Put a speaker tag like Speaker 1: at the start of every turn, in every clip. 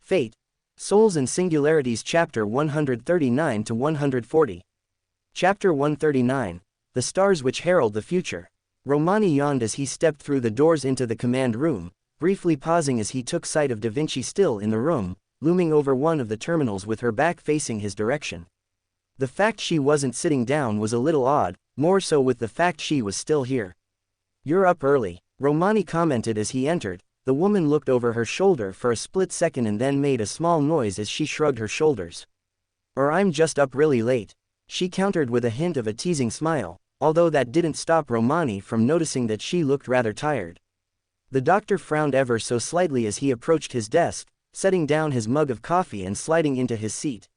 Speaker 1: Fate. Souls and Singularities Chapter 139 to 140. Chapter 139. The Stars Which Herald the Future. Romani yawned as he stepped through the doors into the command room, briefly pausing as he took sight of Da Vinci still in the room, looming over one of the terminals with her back facing his direction. The fact she wasn't sitting down was a little odd, more so with the fact she was still here. "You're up early," Romani commented as he entered. The woman looked over her shoulder for a split second and then made a small noise as she shrugged her shoulders. "Or I'm just up really late," she countered with a hint of a teasing smile, although that didn't stop Romani from noticing that she looked rather tired. The doctor frowned ever so slightly as he approached his desk, setting down his mug of coffee and sliding into his seat.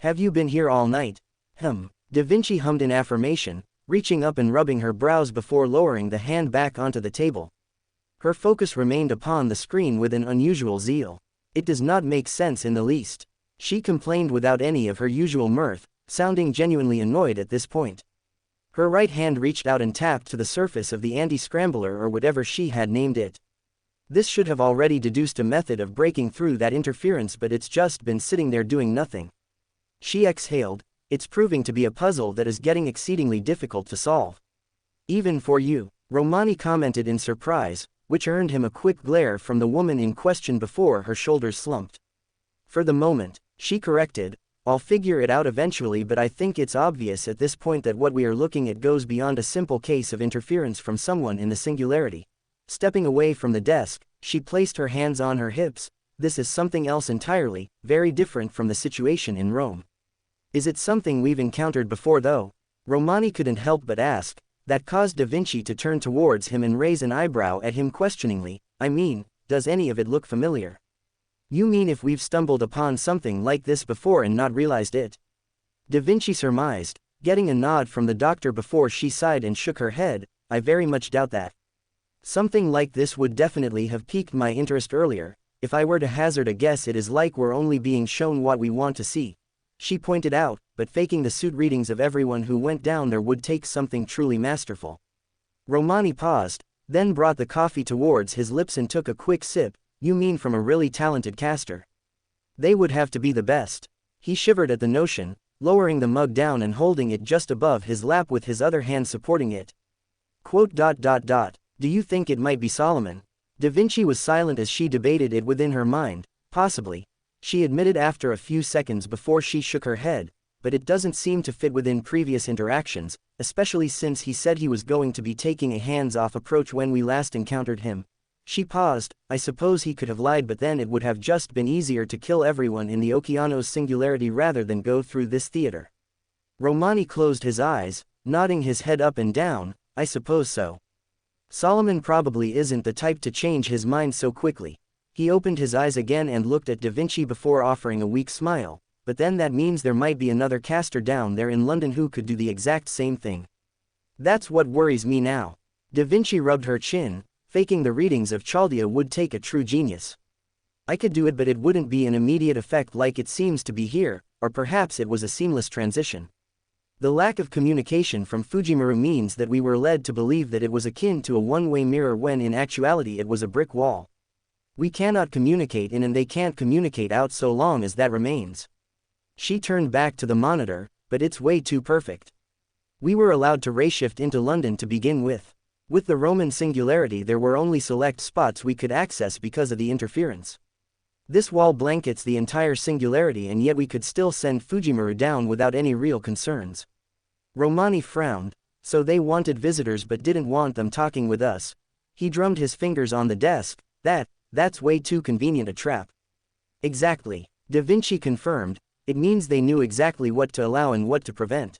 Speaker 1: "Have you been here all night?" Da Vinci hummed in affirmation, reaching up and rubbing her brows before lowering the hand back onto the table. Her focus remained upon the screen with an unusual zeal. "It does not make sense in the least," she complained without any of her usual mirth, sounding genuinely annoyed at this point. Her right hand reached out and tapped to the surface of the anti-scrambler or whatever she had named it. This should have already deduced a method of breaking through that interference, but it's just been sitting there doing nothing. She exhaled. "It's proving to be a puzzle that is getting exceedingly difficult to solve." "Even for you," Romani commented in surprise, which earned him a quick glare from the woman in question before her shoulders slumped. "For the moment," she corrected, "I'll figure it out eventually, but I think it's obvious at this point that what we are looking at goes beyond a simple case of interference from someone in the singularity." Stepping away from the desk, she placed her hands on her hips. "This is something else entirely, very different from the situation in Rome." "Is it something we've encountered before though?" Romani couldn't help but ask. That caused Da Vinci to turn towards him and raise an eyebrow at him questioningly. "I mean, does any of it look familiar?" "You mean if we've stumbled upon something like this before and not realized it?" Da Vinci surmised, getting a nod from the doctor before she sighed and shook her head. "I very much doubt that. Something like this would definitely have piqued my interest earlier. If I were to hazard a guess, it is like we're only being shown what we want to see," she pointed out, "but faking the suit readings of everyone who went down there would take something truly masterful." Romani paused, then brought the coffee towards his lips and took a quick sip. "You mean from a really talented caster? They would have to be the best." He shivered at the notion, lowering the mug down and holding it just above his lap with his other hand supporting it. "Do you think it might be Solomon?" Da Vinci was silent as she debated it within her mind. "Possibly," she admitted after a few seconds before she shook her head, "but it doesn't seem to fit within previous interactions, especially since he said he was going to be taking a hands-off approach when we last encountered him." She paused. "I suppose he could have lied, but then it would have just been easier to kill everyone in the Okeanos singularity rather than go through this theater." Romani closed his eyes, nodding his head up and down. "I suppose so. Solomon probably isn't the type to change his mind so quickly." He opened his eyes again and looked at Da Vinci before offering a weak smile. "But then that means there might be another caster down there in London who could do the exact same thing. That's what worries me now." Da Vinci rubbed her chin. "Faking the readings of Chaldea would take a true genius. I could do it, but it wouldn't be an immediate effect like it seems to be here, or perhaps it was a seamless transition. The lack of communication from Fujimaru means that we were led to believe that it was akin to a one-way mirror when in actuality it was a brick wall. We cannot communicate in and they can't communicate out so long as that remains." She turned back to the monitor. "But it's way too perfect. We were allowed to rayshift into London to begin with. With the Roman singularity there were only select spots we could access because of the interference. This wall blankets the entire singularity and yet we could still send Fujimaru down without any real concerns." Romani frowned. "So they wanted visitors but didn't want them talking with us." He drummed his fingers on the desk. That's way too convenient a trap." "Exactly," Da Vinci confirmed. "It means they knew exactly what to allow and what to prevent.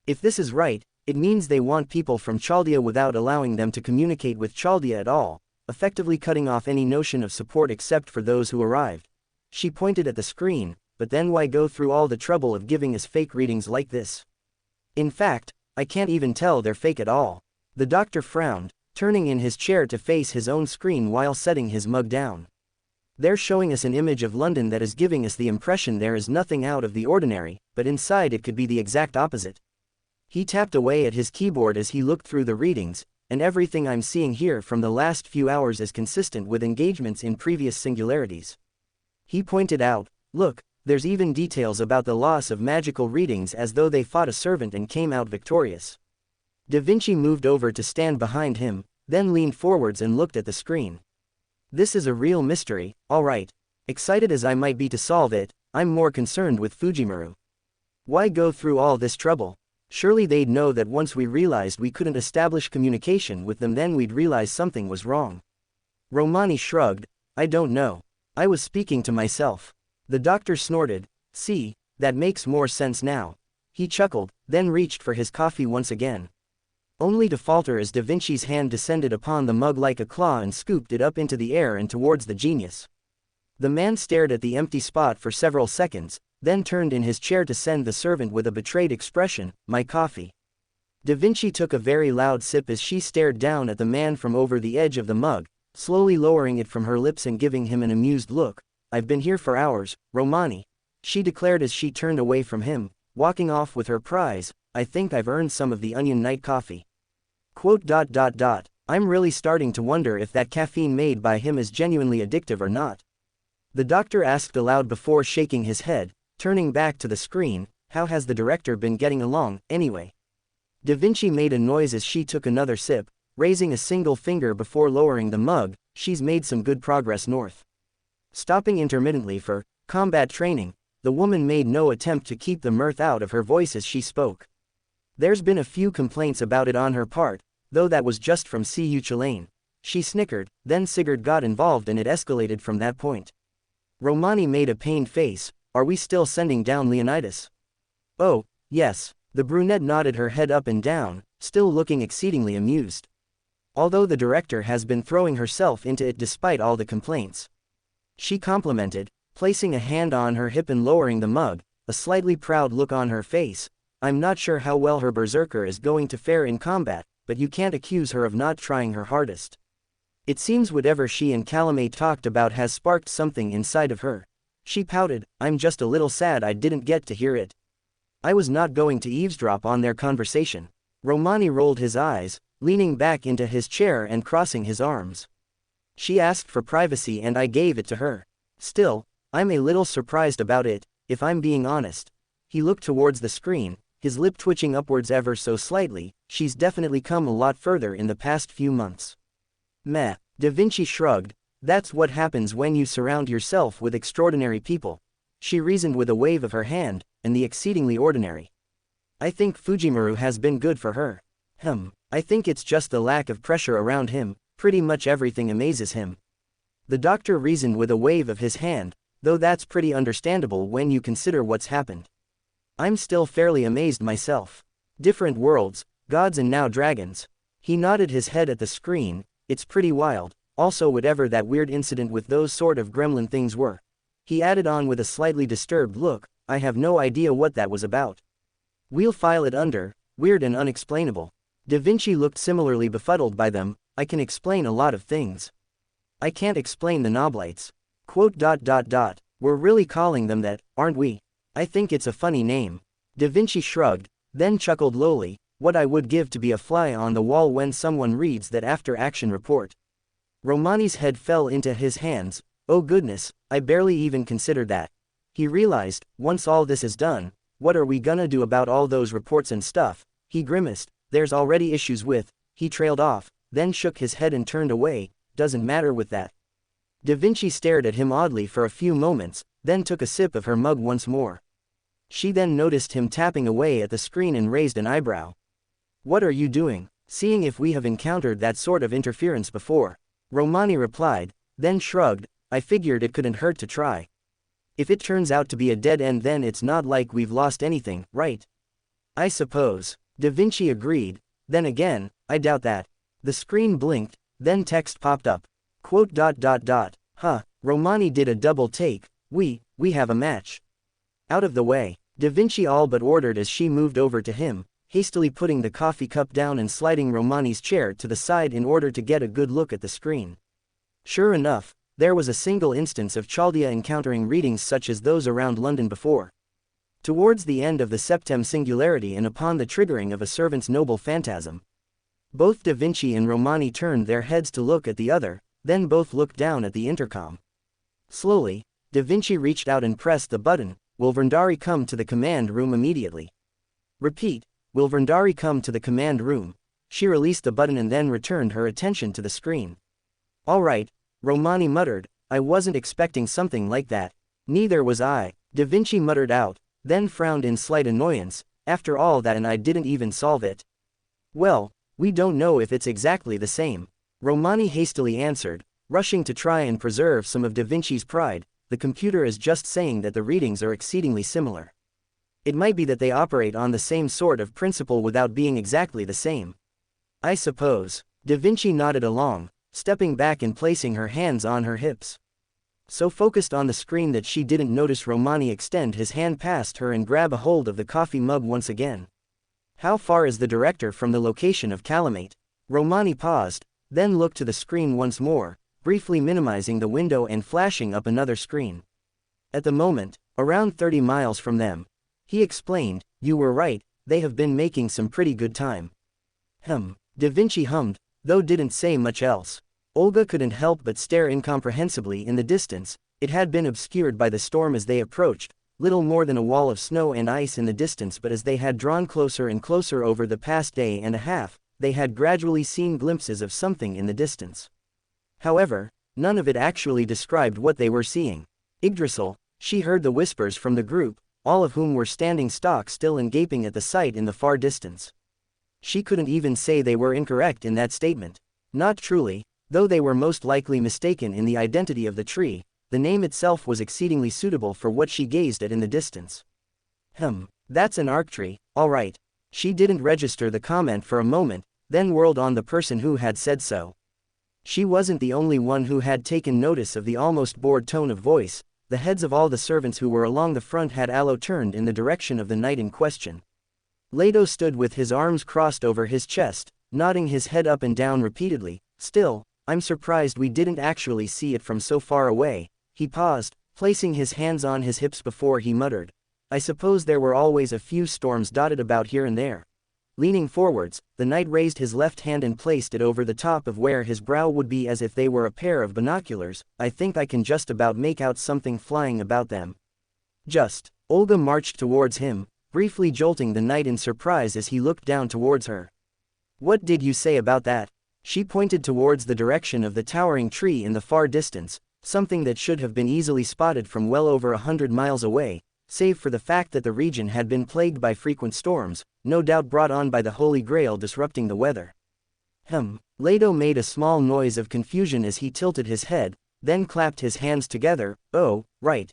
Speaker 1: If this is right, it means they want people from Chaldea without allowing them to communicate with Chaldea at all, effectively cutting off any notion of support except for those who arrived." She pointed at the screen. "But then why go through all the trouble of giving us fake readings like this? In fact, I can't even tell they're fake at all." The doctor frowned, turning in his chair to face his own screen while setting his mug down. "They're showing us an image of London that is giving us the impression there is nothing out of the ordinary, but inside it could be the exact opposite." He tapped away at his keyboard as he looked through the readings, "And everything I'm seeing here from the last few hours is consistent with engagements in previous singularities." He pointed out, "Look, there's even details about the loss of magical readings as though they fought a servant and came out victorious." Da Vinci moved over to stand behind him, then leaned forwards and looked at the screen. "This is a real mystery, all right. Excited as I might be to solve it, I'm more concerned with Fujimaru. Why go through all this trouble? Surely they'd know that once we realized we couldn't establish communication with them, then we'd realize something was wrong." Romani shrugged. "I don't know. I was speaking to myself." The doctor snorted. "See, that makes more sense now." He chuckled, then reached for his coffee once again, only to falter as Da Vinci's hand descended upon the mug like a claw and scooped it up into the air and towards the genius. The man stared at the empty spot for several seconds, then turned in his chair to send the servant with a betrayed expression, "My coffee." Da Vinci took a very loud sip as she stared down at the man from over the edge of the mug, slowly lowering it from her lips and giving him an amused look. "I've been here for hours, Romani," she declared as she turned away from him, walking off with her prize. "I think I've earned some of the onion night coffee." "I'm really starting to wonder if that caffeine made by him is genuinely addictive or not," the doctor asked aloud before shaking his head, turning back to the screen. "How has the director been getting along, anyway?" Da Vinci made a noise as she took another sip, raising a single finger before lowering the mug. "She's made some good progress north." Stopping intermittently for combat training, the woman made no attempt to keep the mirth out of her voice as she spoke. "There's been a few complaints about it on her part, though that was just from Cu Chilane." She snickered, then Sigurd got involved and it escalated from that point. Romani made a pained face. "Are we still sending down Leonidas?" "Oh, yes." The brunette nodded her head up and down, still looking exceedingly amused. "Although the director has been throwing herself into it despite all the complaints," she complimented, placing a hand on her hip and lowering the mug, a slightly proud look on her face. "I'm not sure how well her berserker is going to fare in combat, but you can't accuse her of not trying her hardest. It seems whatever she and Calumet talked about has sparked something inside of her." She pouted. "I'm just a little sad I didn't get to hear it. I was not going to eavesdrop on their conversation." Romani rolled his eyes, leaning back into his chair and crossing his arms. "She asked for privacy and I gave it to her. Still, I'm a little surprised about it, if I'm being honest." He looked towards the screen, his lip twitching upwards ever so slightly. "She's definitely come a lot further in the past few months." "Meh." Da Vinci shrugged. "That's what happens when you surround yourself with extraordinary people," she reasoned with a wave of her hand, "and the exceedingly ordinary. I think Fujimaru has been good for her. I think it's just the lack of pressure around him, pretty much everything amazes him." The doctor reasoned with a wave of his hand, "Though that's pretty understandable when you consider what's happened. I'm still fairly amazed myself. Different worlds, gods and now dragons." He nodded his head at the screen. "It's pretty wild, also whatever that weird incident with those sort of gremlin things were." He added on with a slightly disturbed look, "I have no idea what that was about. We'll file it under weird and unexplainable." Da Vinci looked similarly befuddled by them. "I can explain a lot of things. I can't explain the Noblites." We're really calling them that, aren't we? I think it's a funny name." Da Vinci shrugged, then chuckled lowly. "What I would give to be a fly on the wall when someone reads that after-action report." Romani's head fell into his hands. "Oh goodness, I barely even considered that." He realized, once all this is done, what are we gonna do about all those reports and stuff? He grimaced. "There's already issues with." He trailed off, then shook his head and turned away. "Doesn't matter with that." Da Vinci stared at him oddly for a few moments, then took a sip of her mug once more. She then noticed him tapping away at the screen and raised an eyebrow. "What are you doing?" "Seeing if we have encountered that sort of interference before," Romani replied, then shrugged. "I figured it couldn't hurt to try. If it turns out to be a dead end then it's not like we've lost anything, right?" "I suppose." Da Vinci agreed. "Then again, I doubt that." The screen blinked, then text popped up. Romani did a double take. We have a match." "Out of the way." Da Vinci all but ordered as she moved over to him, hastily putting the coffee cup down and sliding Romani's chair to the side in order to get a good look at the screen. Sure enough, there was a single instance of Chaldea encountering readings such as those around London before. Towards the end of the Septem Singularity and upon the triggering of a servant's noble phantasm. Both Da Vinci and Romani turned their heads to look at the other, then both looked down at the intercom. Slowly, Da Vinci reached out and pressed the button. Will Vrindari come to the command room immediately? Repeat, will Vrindari come to the command room? She released the button and then returned her attention to the screen. All right, Romani muttered, I wasn't expecting something like that. Neither was I, Da Vinci muttered out, then frowned in slight annoyance. After all that and I didn't even solve it. Well, we don't know if it's exactly the same, Romani hastily answered, rushing to try and preserve some of Da Vinci's pride. The computer is just saying that the readings are exceedingly similar. It might be that they operate on the same sort of principle without being exactly the same. I suppose. Da Vinci nodded along, stepping back and placing her hands on her hips. So focused on the screen that she didn't notice Romani extend his hand past her and grab a hold of the coffee mug once again. How far is the director from the location of Calamate? Romani paused, then looked to the screen once more, briefly minimizing the window and flashing up another screen. At the moment, around 30 miles from them. He explained, you were right, they have been making some pretty good time. Da Vinci hummed, though didn't say much else. Olga couldn't help but stare incomprehensibly in the distance. It had been obscured by the storm as they approached, little more than a wall of snow and ice in the distance, but as they had drawn closer and closer over the past day and a half, they had gradually seen glimpses of something in the distance. However, none of it actually described what they were seeing. Yggdrasil, she heard the whispers from the group, all of whom were standing stock still and gaping at the sight in the far distance. She couldn't even say they were incorrect in that statement. Not truly, though they were most likely mistaken in the identity of the tree. The name itself was exceedingly suitable for what she gazed at in the distance. That's an arc tree, all right. She didn't register the comment for a moment, then whirled on the person who had said so. She wasn't the only one who had taken notice of the almost bored tone of voice. The heads of all the servants who were along the front had allo turned in the direction of the knight in question. Leto stood with his arms crossed over his chest, nodding his head up and down repeatedly. Still, I'm surprised we didn't actually see it from so far away. He paused, placing his hands on his hips before he muttered, I suppose there were always a few storms dotted about here and there. Leaning forwards, the knight raised his left hand and placed it over the top of where his brow would be as if they were a pair of binoculars. I think I can just about make out something flying about them. Just. Olga marched towards him, briefly jolting the knight in surprise as he looked down towards her. What did you say about that? She pointed towards the direction of the towering tree in the far distance, something that should have been easily spotted from well over 100 miles away, save for the fact that the region had been plagued by frequent storms, no doubt brought on by the Holy Grail disrupting the weather. Leto made a small noise of confusion as he tilted his head, then clapped his hands together. Oh, right.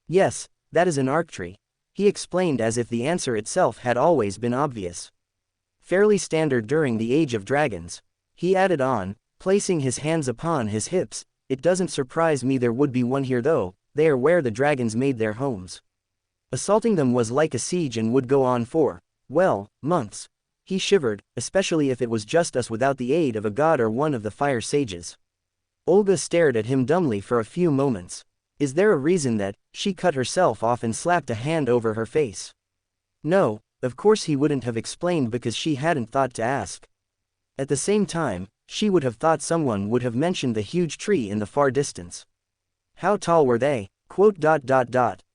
Speaker 1: Yes, that is an arc tree. He explained as if the answer itself had always been obvious. Fairly standard during the Age of Dragons. He added on, placing his hands upon his hips, it doesn't surprise me there would be one here though, they are where the dragons made their homes. Assaulting them was like a siege and would go on for, well, months. He shivered, especially if it was just us without the aid of a god or one of the fire sages. Olga stared at him dumbly for a few moments. Is there a reason that, she cut herself off and slapped a hand over her face? No, of course he wouldn't have explained because she hadn't thought to ask. At the same time, she would have thought someone would have mentioned the huge tree in the far distance. How tall were they?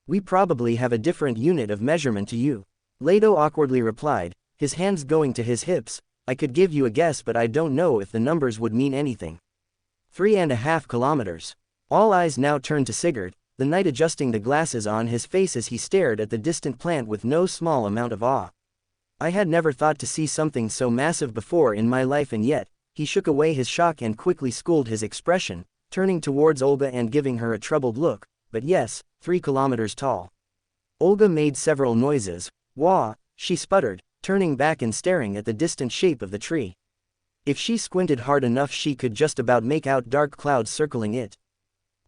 Speaker 1: We probably have a different unit of measurement to you. Leto awkwardly replied, his hands going to his hips. I could give you a guess but I don't know if the numbers would mean anything. 3.5 kilometers. All eyes now turned to Sigurd, the knight adjusting the glasses on his face as he stared at the distant plant with no small amount of awe. I had never thought to see something so massive before in my life and yet, he shook away his shock and quickly schooled his expression, turning towards Olga and giving her a troubled look. But yes, 3 kilometers tall. Olga made several noises. Wah, she sputtered, turning back and staring at the distant shape of the tree. If she squinted hard enough she could just about make out dark clouds circling it.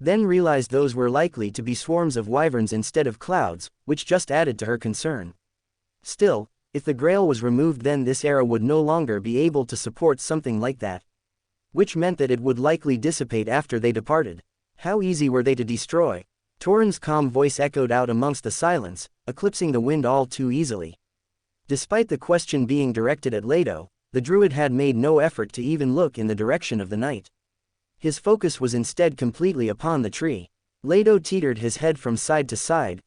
Speaker 1: Then realized those were likely to be swarms of wyverns instead of clouds, which just added to her concern. Still, if the Grail was removed then this era would no longer be able to support something like that. Which meant that it would likely dissipate after they departed. How easy were they to destroy? Torin's calm voice echoed out amongst the silence, eclipsing the wind all too easily. Despite the question being directed at Leto, the druid had made no effort to even look in the direction of the knight. His focus was instead completely upon the tree. Leto teetered his head from side to side.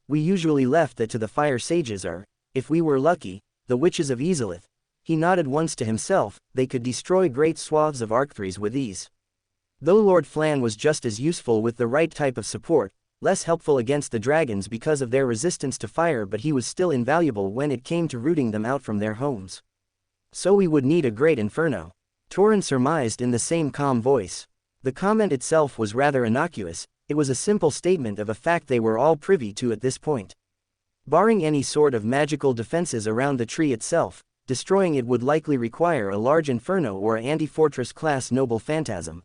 Speaker 1: We usually left that to the fire sages or, if we were lucky, the witches of Ezelith. He nodded once to himself. They could destroy great swaths of Arcthries with ease. Though Lord Flan was just as useful with the right type of support, less helpful against the dragons because of their resistance to fire, but he was still invaluable when it came to rooting them out from their homes. So we would need a great inferno. Torin surmised in the same calm voice. The comment itself was rather innocuous. It was a simple statement of a fact they were all privy to at this point. Barring any sort of magical defenses around the tree itself, destroying it would likely require a large inferno or an anti-fortress class noble phantasm.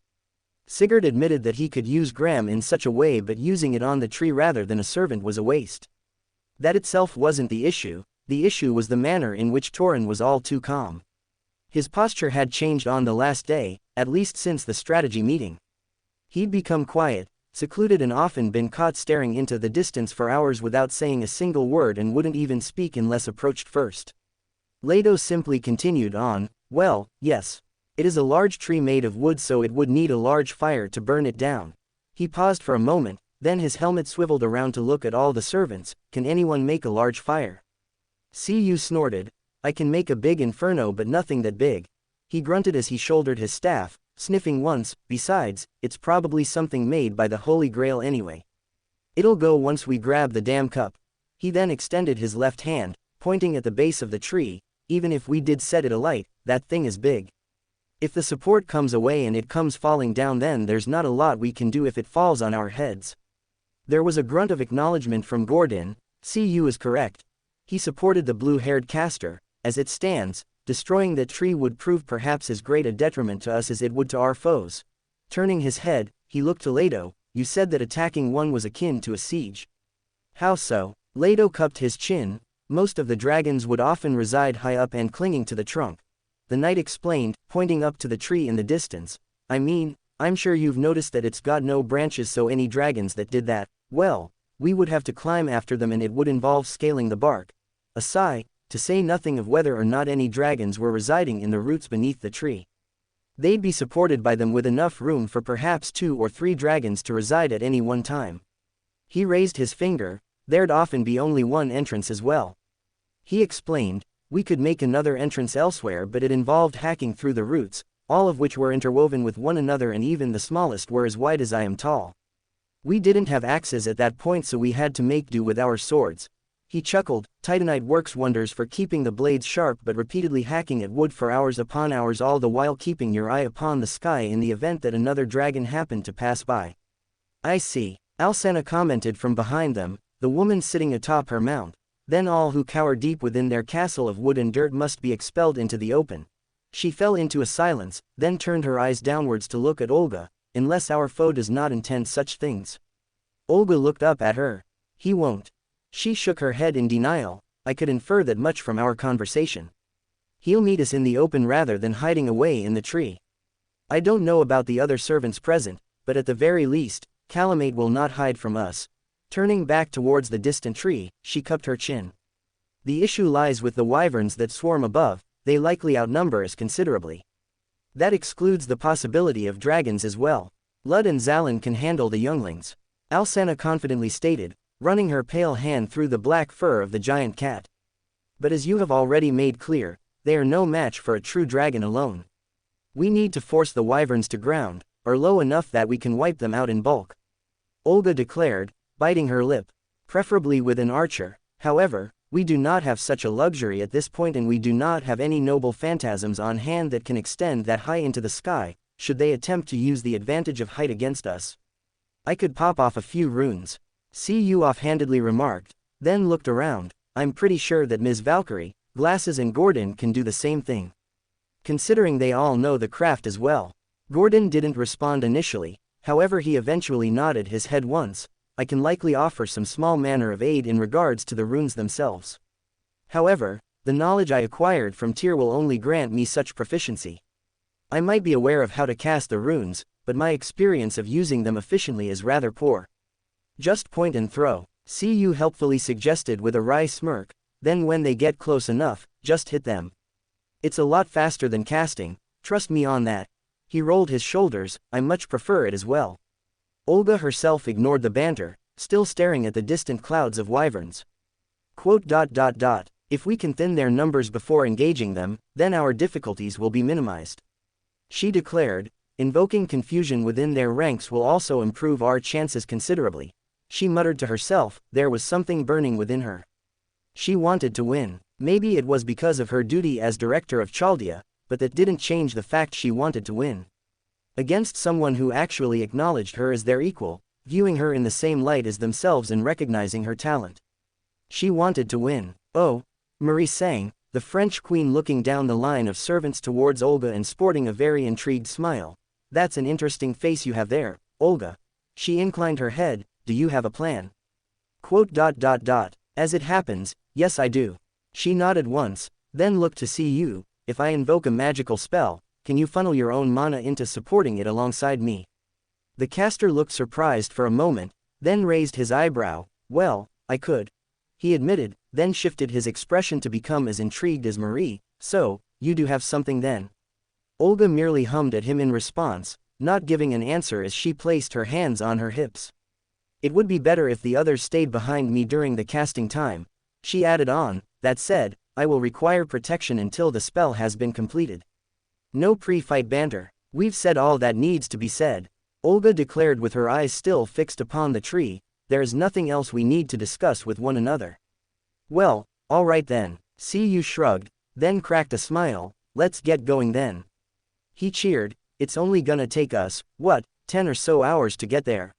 Speaker 1: Sigurd admitted that he could use Graham in such a way, but using it on the tree rather than a servant was a waste. That itself wasn't the issue was the manner in which Torin was all too calm. His posture had changed on the last day, at least since the strategy meeting. He'd become quiet, secluded, and often been caught staring into the distance for hours without saying a single word, and wouldn't even speak unless approached first. Leto simply continued on, well, yes. It is a large tree made of wood, so it would need a large fire to burn it down. He paused for a moment, then his helmet swiveled around to look at all the servants. Can anyone make a large fire? Cu snorted. I can make a big inferno, but nothing that big. He grunted as he shouldered his staff, sniffing once. Besides, it's probably something made by the Holy Grail anyway. It'll go once we grab the damn cup. He then extended his left hand, pointing at the base of the tree. Even if we did set it alight, that thing is big. If the support comes away and it comes falling down, then there's not a lot we can do if it falls on our heads. There was a grunt of acknowledgement from Gordon. Cu is correct. He supported the blue-haired caster. As it stands, destroying that tree would prove perhaps as great a detriment to us as it would to our foes. Turning his head, he looked to Leto. You said that attacking one was akin to a siege. How so? Leto cupped his chin. Most of the dragons would often reside high up and clinging to the trunk. The knight explained, pointing up to the tree in the distance. I mean, I'm sure you've noticed that it's got no branches, so any dragons that did that, well, we would have to climb after them and it would involve scaling the bark. A sigh, to say nothing of whether or not any dragons were residing in the roots beneath the tree. They'd be supported by them with enough room for perhaps 2 or 3 dragons to reside at any one time. He raised his finger. There'd often be only one entrance as well. He explained, we could make another entrance elsewhere, but it involved hacking through the roots, all of which were interwoven with one another, and even the smallest were as wide as I am tall. We didn't have axes at that point, so we had to make do with our swords. He chuckled. Titanite works wonders for keeping the blades sharp, but repeatedly hacking at wood for hours upon hours, all the while keeping your eye upon the sky in the event that another dragon happened to pass by. I see, Alcena commented from behind them, the woman sitting atop her mount. Then all who cower deep within their castle of wood and dirt must be expelled into the open. She fell into a silence, then turned her eyes downwards to look at Olga. Unless our foe does not intend such things. Olga looked up at her. He won't. She shook her head in denial. I could infer that much from our conversation. He'll meet us in the open rather than hiding away in the tree. I don't know about the other servants present, but at the very least, Calamate will not hide from us. Turning back towards the distant tree, she cupped her chin. The issue lies with the wyverns that swarm above. They likely outnumber us considerably. That excludes the possibility of dragons as well. Lud and Zalin can handle the younglings, Alcena confidently stated, running her pale hand through the black fur of the giant cat. But as you have already made clear, they are no match for a true dragon alone. We need to force the wyverns to ground, or low enough that we can wipe them out in bulk. Olga declared, biting her lip. Preferably with an archer. However, we do not have such a luxury at this point, and we do not have any noble phantasms on hand that can extend that high into the sky, should they attempt to use the advantage of height against us. I could pop off a few runes, Cu offhandedly remarked, then looked around. I'm pretty sure that Ms. Valkyrie, Glasses and Gordon can do the same thing. Considering they all know the craft as well. Gordon didn't respond initially, however he eventually nodded his head once. I can likely offer some small manner of aid in regards to the runes themselves. However, the knowledge I acquired from Tyr will only grant me such proficiency. I might be aware of how to cast the runes, but my experience of using them efficiently is rather poor. Just point and throw, Cu helpfully suggested with a wry smirk, then when they get close enough, just hit them. It's a lot faster than casting, trust me on that. He rolled his shoulders, I much prefer it as well. Olga herself ignored the banter, still staring at the distant clouds of wyverns. If we can thin their numbers before engaging them, then our difficulties will be minimized. She declared, invoking confusion within their ranks will also improve our chances considerably. She muttered to herself, there was something burning within her. She wanted to win. Maybe it was because of her duty as director of Chaldea, but that didn't change the fact she wanted to win. Against someone who actually acknowledged her as their equal, viewing her in the same light as themselves and recognizing her talent. She wanted to win. Oh, Marie sang, the French queen looking down the line of servants towards Olga and sporting a very intrigued smile. That's an interesting face you have there, Olga. She inclined her head, do you have a plan? As it happens, yes I do. She nodded once, then looked to see you. If I invoke a magical spell, can you funnel your own mana into supporting it alongside me? The caster looked surprised for a moment, then raised his eyebrow. Well, I could. He admitted, then shifted his expression to become as intrigued as Marie. So, you do have something then? Olga merely hummed at him in response, not giving an answer as she placed her hands on her hips. It would be better if the others stayed behind me during the casting time. She added on, that said, I will require protection until the spell has been completed. No pre-fight banter. We've said all that needs to be said. Olga declared with her eyes still fixed upon the tree, there is nothing else we need to discuss with one another. Well, all right then. You shrugged, then cracked a smile, let's get going then. He cheered, it's only gonna take us, 10 or so hours to get there.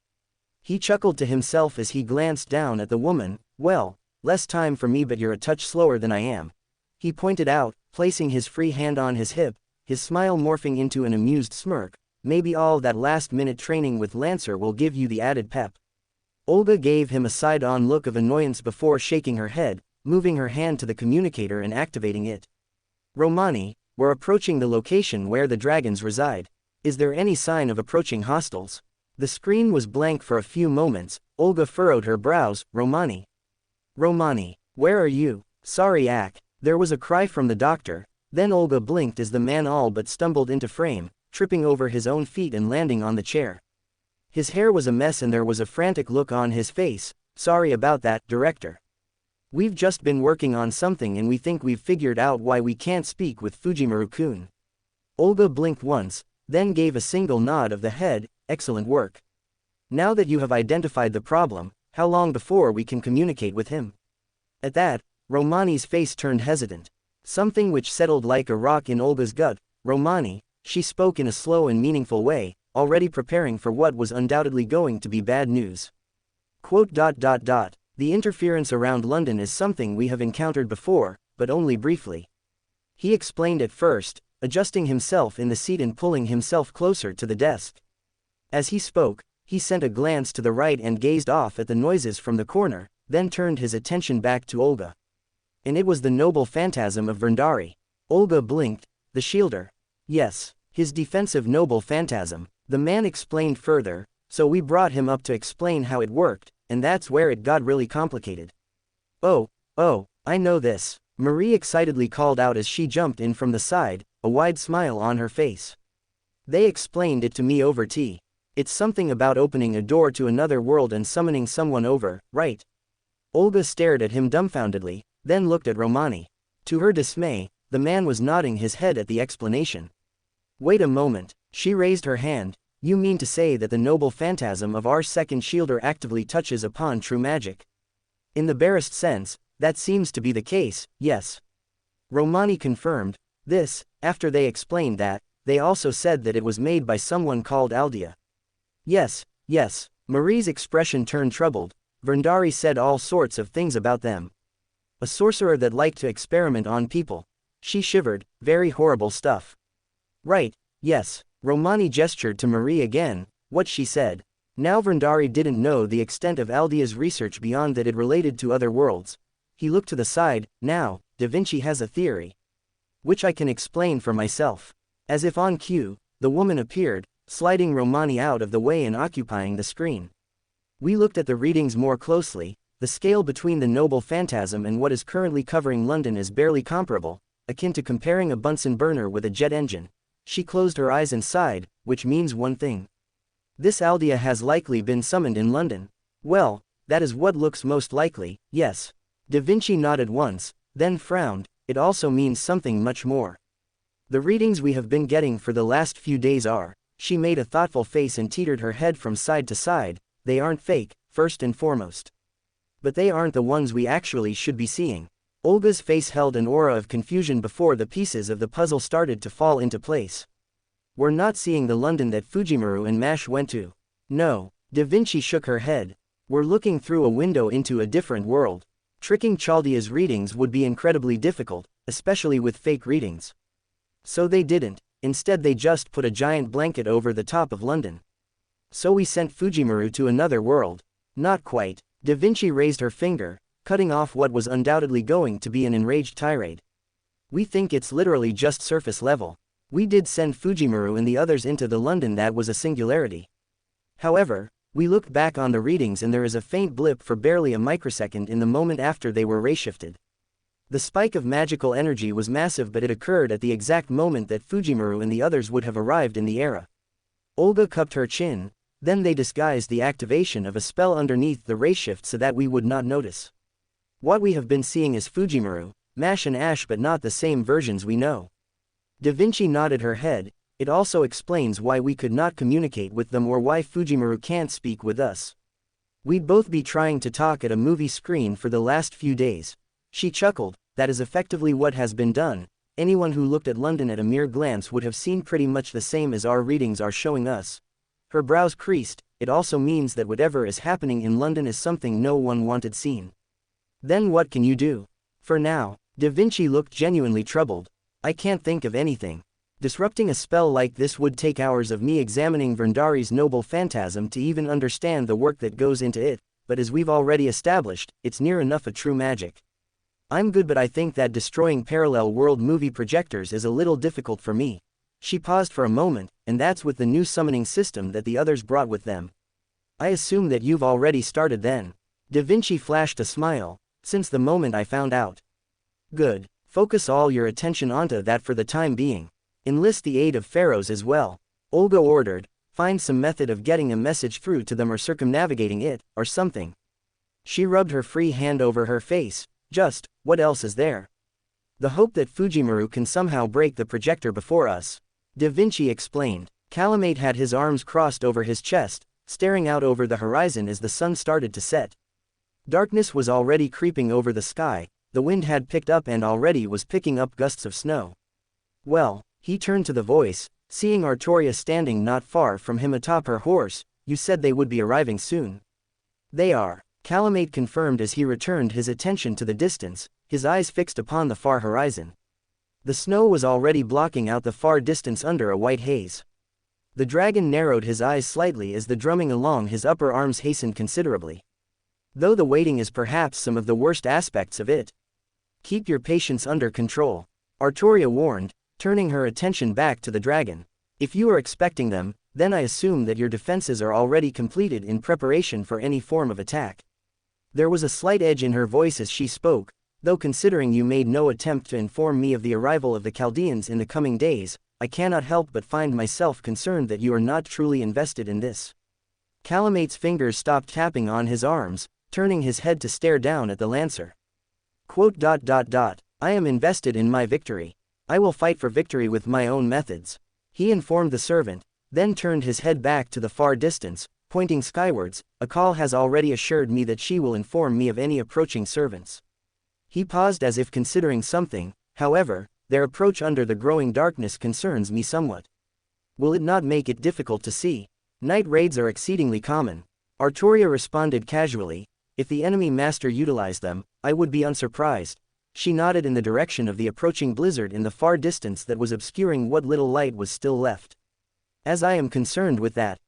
Speaker 1: He chuckled to himself as he glanced down at the woman, well, less time for me but you're a touch slower than I am. He pointed out, placing his free hand on his hip, his smile morphing into an amused smirk, maybe all that last-minute training with Lancer will give you the added pep. Olga gave him a side-on look of annoyance before shaking her head, moving her hand to the communicator and activating it. Romani, we're approaching the location where the dragons reside. Is there any sign of approaching hostiles? The screen was blank for a few moments. Olga furrowed her brows. Romani. Romani, where are you? Sorry Ak. There was a cry from the doctor, then Olga blinked as the man all but stumbled into frame, tripping over his own feet and landing on the chair. His hair was a mess and there was a frantic look on his face. Sorry about that, director. We've just been working on something and we think we've figured out why we can't speak with Fujimaru-kun. Olga blinked once, then gave a single nod of the head. Excellent work. Now that you have identified the problem, how long before we can communicate with him? At that, Romani's face turned hesitant. Something which settled like a rock in Olga's gut. Romani, she spoke in a slow and meaningful way, already preparing for what was undoubtedly going to be bad news. The interference around London is something we have encountered before, but only briefly. He explained at first, adjusting himself in the seat and pulling himself closer to the desk. As he spoke, he sent a glance to the right and gazed off at the noises from the corner, then turned his attention back to Olga. And it was the noble phantasm of Verndari. Olga blinked, the shielder. Yes, his defensive noble phantasm. The man explained further, so we brought him up to explain how it worked, and that's where it got really complicated. Oh, I know this, Marie excitedly called out as she jumped in from the side, a wide smile on her face. They explained it to me over tea. It's something about opening a door to another world and summoning someone over, right? Olga stared at him dumbfoundedly, then looked at Romani. To her dismay, the man was nodding his head at the explanation. Wait a moment, she raised her hand. You mean to say that the noble phantasm of our second shielder actively touches upon true magic? In the barest sense, that seems to be the case, yes. Romani confirmed this. After they explained that, they also said that it was made by someone called Aldea. Yes. Marie's expression turned troubled. Verndari said all sorts of things about them. A sorcerer that liked to experiment on people. She shivered. Very horrible stuff. Right, yes. Romani gestured to Marie again. What she said. Now Verndari didn't know the extent of Aldea's research beyond that it related to other worlds. He looked to the side. Now, Da Vinci has a theory. Which I can explain for myself. As if on cue, the woman appeared, sliding Romani out of the way and occupying the screen. We looked at the readings more closely. The scale between the noble phantasm and what is currently covering London is barely comparable, akin to comparing a Bunsen burner with a jet engine. She closed her eyes and sighed, which means one thing. This Aldea has likely been summoned in London. Well, that is what looks most likely, yes. Da Vinci nodded once, then frowned. It also means something much more. The readings we have been getting for the last few days are, she made a thoughtful face and teetered her head from side to side, they aren't fake, first and foremost. But they aren't the ones we actually should be seeing. Olga's face held an aura of confusion before the pieces of the puzzle started to fall into place. We're not seeing the London that Fujimaru and Mash went to. No, Da Vinci shook her head. We're looking through a window into a different world. Tricking Chaldea's readings would be incredibly difficult, especially with fake readings. So they didn't, instead they just put a giant blanket over the top of London. So we sent Fujimaru to another world. Not quite. Da Vinci raised her finger, cutting off what was undoubtedly going to be an enraged tirade. We think it's literally just surface level. We did send Fujimaru and the others into the London that was a singularity. However, we looked back on the readings and there is a faint blip for barely a microsecond in the moment after they were ray-shifted. The spike of magical energy was massive, but it occurred at the exact moment that Fujimaru and the others would have arrived in the era. Olga cupped her chin, then they disguised the activation of a spell underneath the ray-shift so that we would not notice. What we have been seeing is Fujimaru, Mash and Ash, but not the same versions we know. Da Vinci nodded her head. It also explains why we could not communicate with them or why Fujimaru can't speak with us. We'd both be trying to talk at a movie screen for the last few days. She chuckled. That is effectively what has been done. Anyone who looked at London at a mere glance would have seen pretty much the same as our readings are showing us. Her brows creased. It also means that whatever is happening in London is something no one wanted seen. Then what can you do? For now, Da Vinci looked genuinely troubled. I can't think of anything. Disrupting a spell like this would take hours of me examining Verndari's noble phantasm to even understand the work that goes into it, but as we've already established, it's near enough a true magic. I'm good, but I think that destroying parallel world movie projectors is a little difficult for me. She paused for a moment, and that's with the new summoning system that the others brought with them. I assume that you've already started then. Da Vinci flashed a smile. Since the moment I found out. Good. Focus all your attention onto that for the time being. Enlist the aid of pharaohs as well. Olga ordered. Find some method of getting a message through to them or circumnavigating it, or something. She rubbed her free hand over her face. Just, what else is there? The hope that Fujimaru can somehow break the projector before us. Da Vinci explained. Calamate had his arms crossed over his chest, staring out over the horizon as the sun started to set. Darkness was already creeping over the sky, the wind had picked up and already was picking up gusts of snow. Well, he turned to the voice, seeing Artoria standing not far from him atop her horse. You said they would be arriving soon. They are. Calamate confirmed as he returned his attention to the distance, his eyes fixed upon the far horizon. The snow was already blocking out the far distance under a white haze. The dragon narrowed his eyes slightly as the drumming along his upper arms hastened considerably. Though the waiting is perhaps some of the worst aspects of it. Keep your patience under control. Artoria warned, turning her attention back to the dragon. If you are expecting them, then I assume that your defenses are already completed in preparation for any form of attack. There was a slight edge in her voice as she spoke, though considering you made no attempt to inform me of the arrival of the Chaldeans in the coming days, I cannot help but find myself concerned that you are not truly invested in this. Calamate's fingers stopped tapping on his arms, turning his head to stare down at the lancer. Quote, I am invested in my victory. I will fight for victory with my own methods. He informed the servant, then turned his head back to the far distance, pointing skywards. A call has already assured me that she will inform me of any approaching servants. He paused as if considering something. However, their approach under the growing darkness concerns me somewhat. Will it not make it difficult to see? Night raids are exceedingly common. Artoria responded casually. If the enemy master utilized them, I would be unsurprised. She nodded in the direction of the approaching blizzard in the far distance that was obscuring what little light was still left. As I am concerned with that.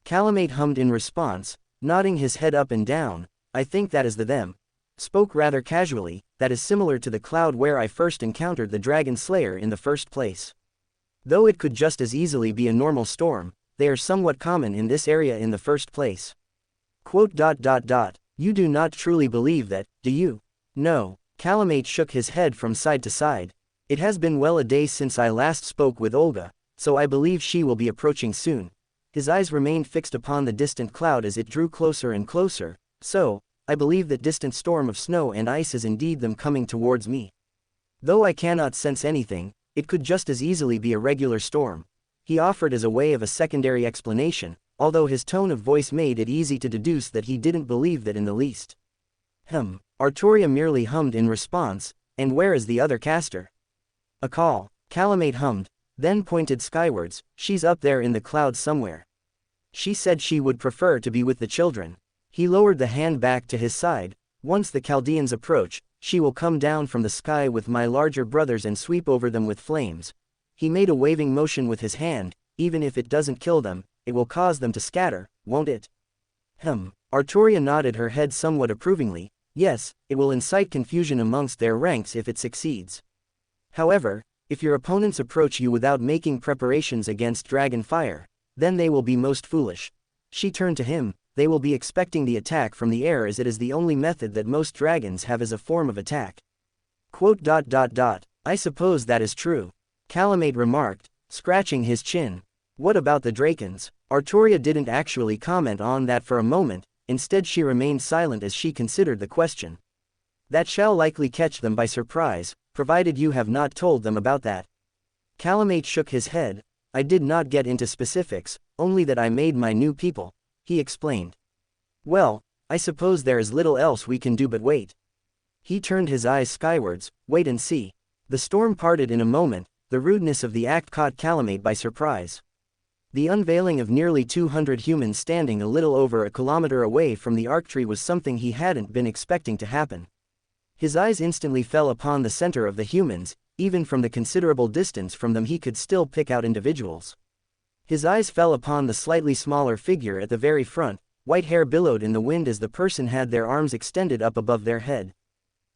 Speaker 1: Calamate hummed in response, nodding his head up and down. I think that is the them. Spoke rather casually, that is similar to the cloud where I first encountered the dragon slayer in the first place. Though it could just as easily be a normal storm, they are somewhat common in this area in the first place. Quote, You do not truly believe that, do you? No. Calamate shook his head from side to side. It has been well a day since I last spoke with Olga, so I believe she will be approaching soon. His eyes remained fixed upon the distant cloud as it drew closer and closer. So, I believe that distant storm of snow and ice is indeed them coming towards me. Though I cannot sense anything, it could just as easily be a regular storm. He offered as a way of a secondary explanation, although his tone of voice made it easy to deduce that he didn't believe that in the least. Arturia merely hummed in response, and where is the other caster? A call. Calamate hummed, then pointed skywards. She's up there in the clouds somewhere. She said she would prefer to be with the children. He lowered the hand back to his side. Once the Chaldeans approach, she will come down from the sky with my larger brothers and sweep over them with flames. He made a waving motion with his hand. Even if it doesn't kill them, it will cause them to scatter, won't it? Arturia nodded her head somewhat approvingly. Yes, it will incite confusion amongst their ranks if it succeeds. However, if your opponents approach you without making preparations against dragon fire, then they will be most foolish. She turned to him. They will be expecting the attack from the air as it is the only method that most dragons have as a form of attack. I suppose that is true. Calamate remarked, scratching his chin. What about the Drakens? Arturia didn't actually comment on that for a moment, instead she remained silent as she considered the question. That shall likely catch them by surprise, provided you have not told them about that. Calamate shook his head. I did not get into specifics, only that I made my new people, he explained. Well, I suppose there is little else we can do but wait. He turned his eyes skywards. Wait and see. The storm parted in a moment. The rudeness of the act caught Calamate by surprise. The unveiling of nearly 200 humans standing a little over a kilometer away from the arctree was something he hadn't been expecting to happen. His eyes instantly fell upon the center of the humans. Even from the considerable distance from them he could still pick out individuals. His eyes fell upon the slightly smaller figure at the very front. White hair billowed in the wind as the person had their arms extended up above their head.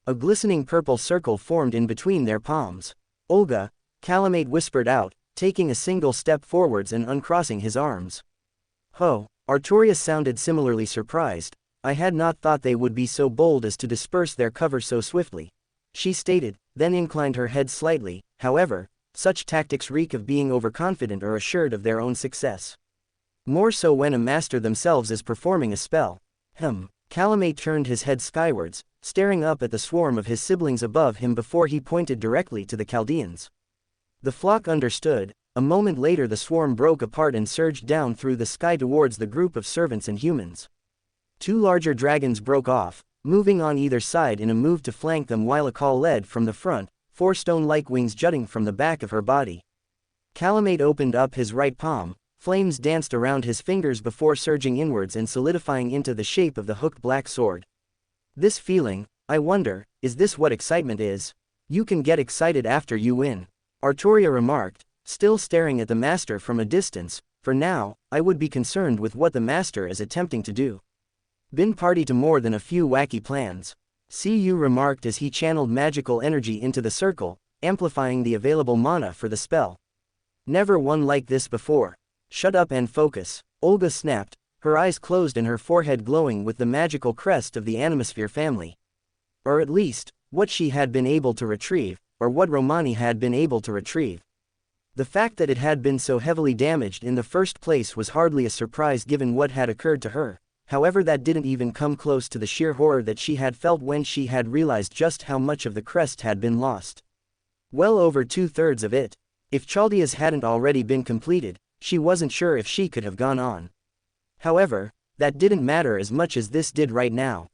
Speaker 1: A glistening purple circle formed in between their palms. Olga, Calamate whispered out, taking a single step forwards and uncrossing his arms. Ho! Arturia sounded similarly surprised. I had not thought they would be so bold as to disperse their cover so swiftly, she stated, then inclined her head slightly. However, such tactics reek of being overconfident or assured of their own success. More so when a master themselves is performing a spell. Calamate turned his head skywards, staring up at the swarm of his siblings above him before he pointed directly to the Chaldeans. The flock understood. A moment later the swarm broke apart and surged down through the sky towards the group of servants and humans. Two larger dragons broke off, moving on either side in a move to flank them while a call led from the front, four stone-like wings jutting from the back of her body. Calamate opened up his right palm. Flames danced around his fingers before surging inwards and solidifying into the shape of the hooked black sword. This feeling, I wonder, is this what excitement is? You can get excited after you win, Arturia remarked, still staring at the master from a distance. For now, I would be concerned with what the master is attempting to do. Been party to more than a few wacky plans. Cu remarked as he channeled magical energy into the circle, amplifying the available mana for the spell. Never one like this before. Shut up and focus, Olga snapped, her eyes closed and her forehead glowing with the magical crest of the Animosphere family. Or at least, what she had been able to retrieve, or what Romani had been able to retrieve. The fact that it had been so heavily damaged in the first place was hardly a surprise given what had occurred to her. However, that didn't even come close to the sheer horror that she had felt when she had realized just how much of the crest had been lost. Well over 2/3 of it. If Chaldeas hadn't already been completed, she wasn't sure if she could have gone on. However, that didn't matter as much as this did right now.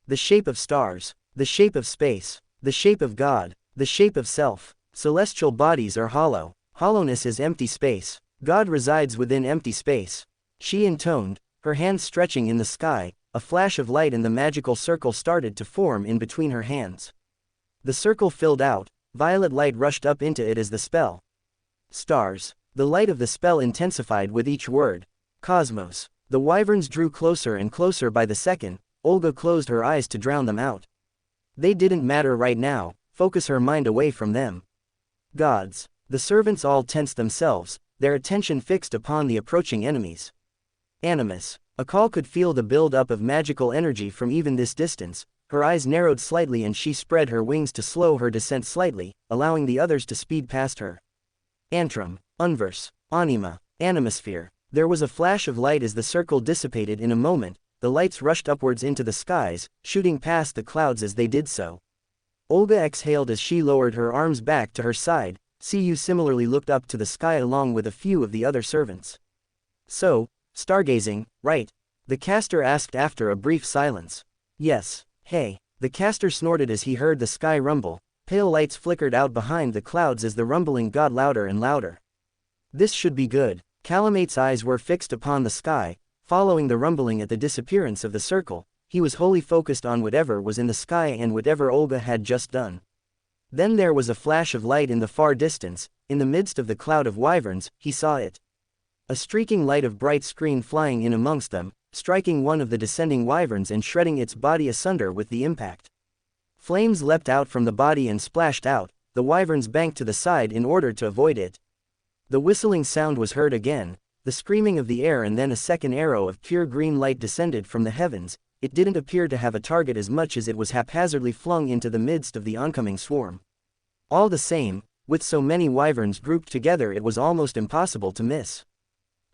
Speaker 1: The shape of stars, the shape of space, the shape of God, the shape of self. Celestial bodies are hollow. Hollowness is empty space. God resides within empty space. She intoned, her hands stretching in the sky. A flash of light and the magical circle started to form in between her hands. The circle filled out. Violet light rushed up into it as the spell. Stars. The light of the spell intensified with each word. Cosmos. The wyverns drew closer and closer by the second. Olga closed her eyes to drown them out. They didn't matter right now. Focus her mind away from them. Gods. The servants all tensed themselves, their attention fixed upon the approaching enemies. Animus. Akal could feel the build-up of magical energy from even this distance. Her eyes narrowed slightly and she spread her wings to slow her descent slightly, allowing the others to speed past her. Antrum. Unverse. Anima. Animosphere. There was a flash of light as the circle dissipated in a moment, the lights rushed upwards into the skies, shooting past the clouds as they did so. Olga exhaled as she lowered her arms back to her side. Cu similarly looked up to the sky along with a few of the other servants. So, stargazing, right? The caster asked after a brief silence. Yes. Hey. The caster snorted as he heard the sky rumble. Pale lights flickered out behind the clouds as the rumbling got louder and louder. This should be good. Calamate's eyes were fixed upon the sky, following the rumbling at the disappearance of the circle. He was wholly focused on whatever was in the sky and whatever Olga had just done. Then there was a flash of light in the far distance. In the midst of the cloud of wyverns, he saw it. A streaking light of bright screen flying in amongst them, striking one of the descending wyverns and shredding its body asunder with the impact. Flames leapt out from the body and splashed out. The wyverns banked to the side in order to avoid it. The whistling sound was heard again, the screaming of the air, and then a second arrow of pure green light descended from the heavens. It didn't appear to have a target as much as it was haphazardly flung into the midst of the oncoming swarm. All the same, with so many wyverns grouped together, it was almost impossible to miss.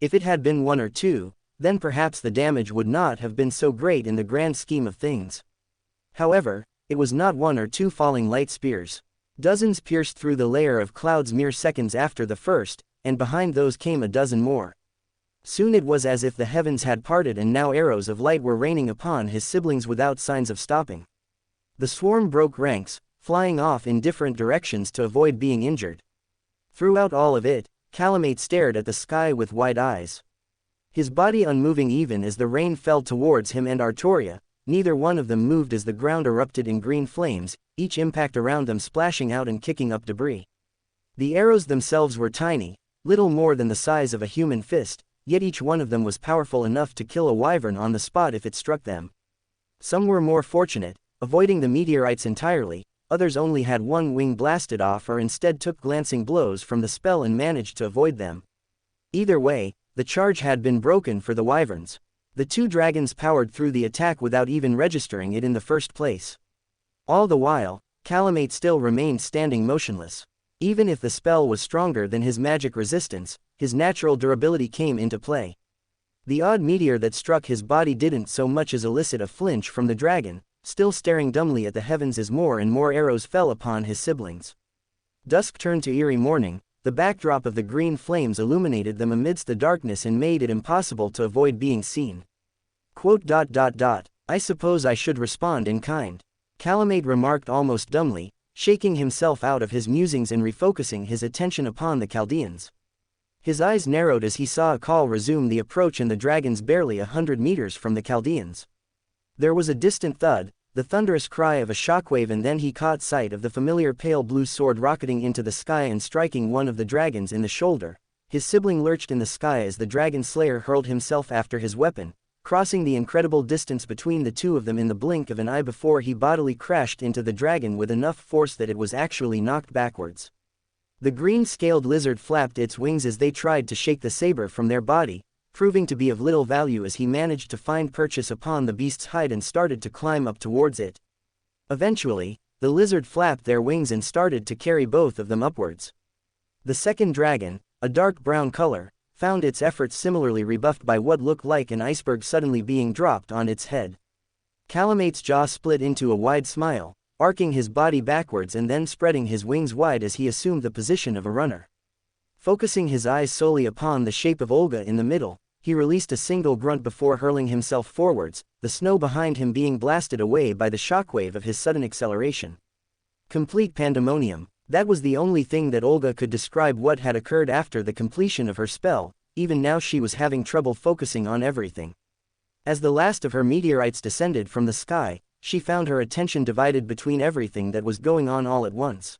Speaker 1: If it had been one or two, then perhaps the damage would not have been so great in the grand scheme of things. However, it was not one or two falling light spears. Dozens pierced through the layer of clouds mere seconds after the first, and behind those came a dozen more. Soon it was as if the heavens had parted and now arrows of light were raining upon his siblings without signs of stopping. The swarm broke ranks, flying off in different directions to avoid being injured. Throughout all of it, Calamate stared at the sky with wide eyes. His body unmoving even as the rain fell towards him and Artoria. Neither one of them moved as the ground erupted in green flames, each impact around them splashing out and kicking up debris. The arrows themselves were tiny, little more than the size of a human fist, yet each one of them was powerful enough to kill a wyvern on the spot if it struck them. Some were more fortunate, avoiding the meteorites entirely, others only had one wing blasted off or instead took glancing blows from the spell and managed to avoid them. Either way, the charge had been broken for the wyverns. The two dragons powered through the attack without even registering it in the first place. All the while, Calamate still remained standing motionless. Even if the spell was stronger than his magic resistance, his natural durability came into play. The odd meteor that struck his body didn't so much as elicit a flinch from the dragon, still staring dumbly at the heavens as more and more arrows fell upon his siblings. Dusk turned to eerie morning. The backdrop of the green flames illuminated them amidst the darkness and made it impossible to avoid being seen. I suppose I should respond in kind. Calamate remarked almost dumbly, shaking himself out of his musings and refocusing his attention upon the Chaldeans. His eyes narrowed as he saw a call resume the approach and the dragons barely 100 meters from the Chaldeans. There was a distant thud, the thunderous cry of a shockwave, and then he caught sight of the familiar pale blue sword rocketing into the sky and striking one of the dragons in the shoulder. His sibling lurched in the sky as the dragon slayer hurled himself after his weapon, crossing the incredible distance between the two of them in the blink of an eye before he bodily crashed into the dragon with enough force that it was actually knocked backwards. The green-scaled lizard flapped its wings as they tried to shake the saber from their body, proving to be of little value as he managed to find purchase upon the beast's hide and started to climb up towards it. Eventually, the lizard flapped their wings and started to carry both of them upwards. The second dragon, a dark brown color, found its efforts similarly rebuffed by what looked like an iceberg suddenly being dropped on its head. Calamate's jaw split into a wide smile, arcing his body backwards and then spreading his wings wide as he assumed the position of a runner. Focusing his eyes solely upon the shape of Olga in the middle, he released a single grunt before hurling himself forwards, the snow behind him being blasted away by the shockwave of his sudden acceleration. Complete pandemonium. That was the only thing that Olga could describe what had occurred after the completion of her spell. Even now she was having trouble focusing on everything. As the last of her meteorites descended from the sky, she found her attention divided between everything that was going on all at once.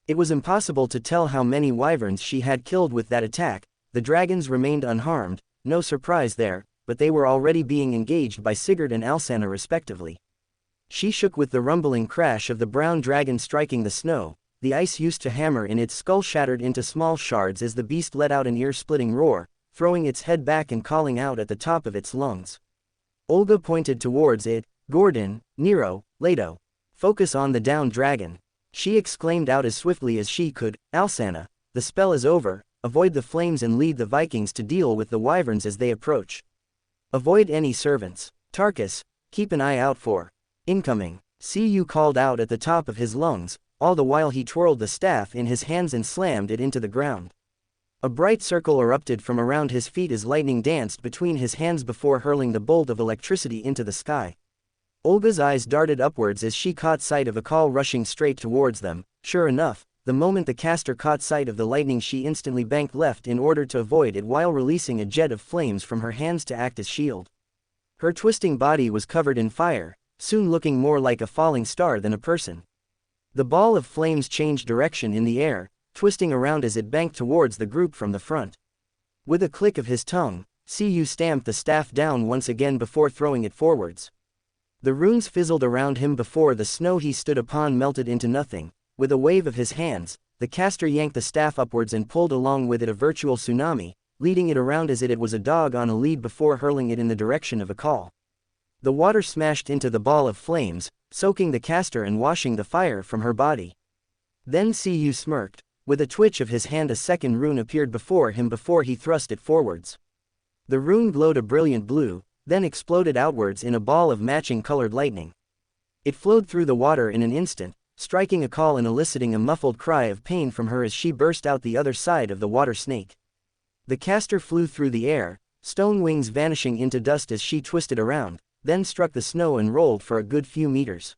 Speaker 1: It was impossible to tell how many wyverns she had killed with that attack. The dragons remained unharmed, no surprise there, but they were already being engaged by Sigurd and Alsana respectively. She shook with the rumbling crash of the brown dragon striking the snow. The ice used to hammer in its skull shattered into small shards as the beast let out an ear-splitting roar, throwing its head back and calling out at the top of its lungs. Olga pointed towards it. Gordon, Nero, Leto. Focus on the downed dragon. She exclaimed out as swiftly as she could. Alsana, the spell is over. avoid the flames and lead the Vikings to deal with the wyverns as they approach. Avoid any servants. Tarkus, keep an eye out for incoming. Cu called out at the top of his lungs, all the while he twirled the staff in his hands and slammed it into the ground. A bright circle erupted from around his feet as lightning danced between his hands before hurling the bolt of electricity into the sky. Olga's eyes darted upwards as she caught sight of a call rushing straight towards them. Sure enough, the moment the caster caught sight of the lightning, she instantly banked left in order to avoid it while releasing a jet of flames from her hands to act as shield. Her twisting body was covered in fire, soon looking more like a falling star than a person. The ball of flames changed direction in the air, twisting around as it banked towards the group from the front. With a click of his tongue, Cu stamped the staff down once again before throwing it forwards. The runes fizzled around him before the snow he stood upon melted into nothing. With a wave of his hands, the caster yanked the staff upwards and pulled along with it a virtual tsunami, leading it around as it was a dog on a lead before hurling it in the direction of a call. The water smashed into the ball of flames, soaking the caster and washing the fire from her body. Then Cu smirked. With a twitch of his hand, a second rune appeared before him before he thrust it forwards. The rune glowed a brilliant blue, then exploded outwards in a ball of matching colored lightning. It flowed through the water in an instant, striking a call and eliciting a muffled cry of pain from her as she burst out the other side of the water snake. The caster flew through the air, stone wings vanishing into dust as she twisted around, then struck the snow and rolled for a good few meters.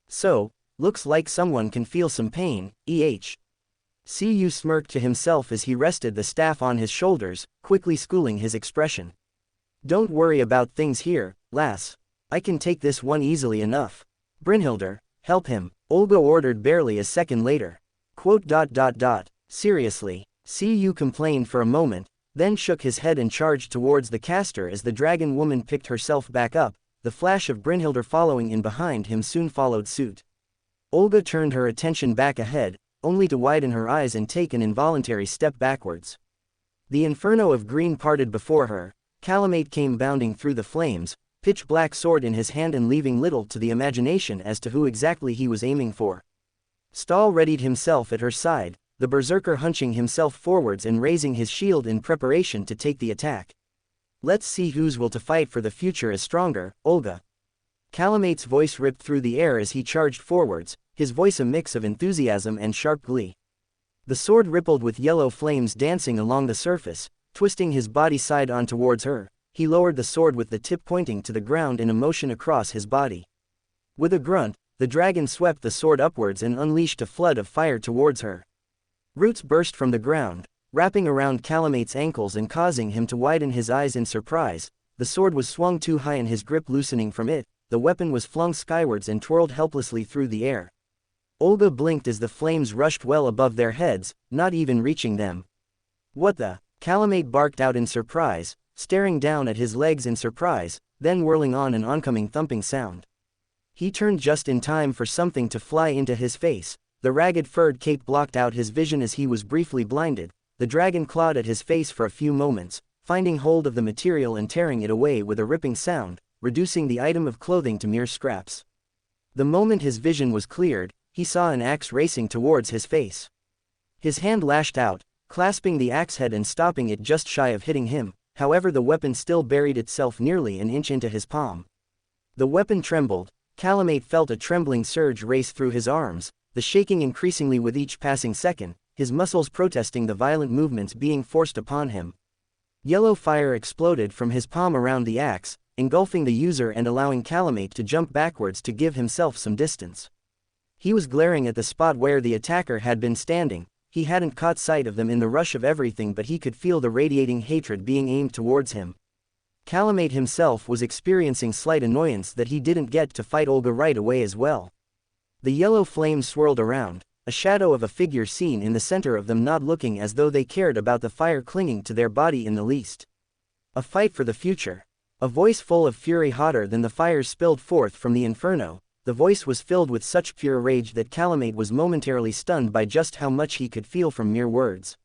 Speaker 1: So, looks like someone can feel some pain, Cu smirked to himself as he rested the staff on his shoulders, quickly schooling his expression. Don't worry about things here, lass. I can take this one easily enough. Brynhildr, help him, Olga ordered barely a second later. Seriously, Cu complained for a moment, then shook his head and charged towards the caster as the dragon woman picked herself back up. The flash of Brynhildr following in behind him soon followed suit. Olga turned her attention back ahead, only to widen her eyes and take an involuntary step backwards. The inferno of green parted before her. Calamate came bounding through the flames, pitch-black sword in his hand and leaving little to the imagination as to who exactly he was aiming for. Stahl readied himself at her side, the berserker hunching himself forwards and raising his shield in preparation to take the attack. Let's see whose will to fight for the future is stronger, Olga. Calamate's voice ripped through the air as he charged forwards, his voice a mix of enthusiasm and sharp glee. The sword rippled with yellow flames dancing along the surface. Twisting his body side on towards her, he lowered the sword with the tip pointing to the ground in a motion across his body. With a grunt, the dragon swept the sword upwards and unleashed a flood of fire towards her. Roots burst from the ground, wrapping around Calamate's ankles and causing him to widen his eyes in surprise. The sword was swung too high and his grip loosening from it, the weapon was flung skywards and twirled helplessly through the air. Olga blinked as the flames rushed well above their heads, not even reaching them. What the? Calamate barked out in surprise, staring down at his legs in surprise, then whirling on an oncoming thumping sound. He turned just in time for something to fly into his face. The ragged furred cape blocked out his vision as he was briefly blinded. The dragon clawed at his face for a few moments, finding hold of the material and tearing it away with a ripping sound, reducing the item of clothing to mere scraps. The moment his vision was cleared, he saw an axe racing towards his face. His hand lashed out, clasping the axe head and stopping it just shy of hitting him. However, the weapon still buried itself nearly an inch into his palm. The weapon trembled. Calamate felt a trembling surge race through his arms, the shaking increasingly with each passing second, his muscles protesting the violent movements being forced upon him. Yellow fire exploded from his palm around the axe, engulfing the user and allowing Calamate to jump backwards to give himself some distance. He was glaring at the spot where the attacker had been standing. He hadn't caught sight of them in the rush of everything, but he could feel the radiating hatred being aimed towards him. Calamate himself was experiencing slight annoyance that he didn't get to fight Olga right away as well. The yellow flames swirled around, a shadow of a figure seen in the center of them, not looking as though they cared about the fire clinging to their body in the least. A fight for the future. A voice full of fury hotter than the fires spilled forth from the inferno. The voice was filled with such pure rage that Calamate was momentarily stunned by just how much he could feel from mere words.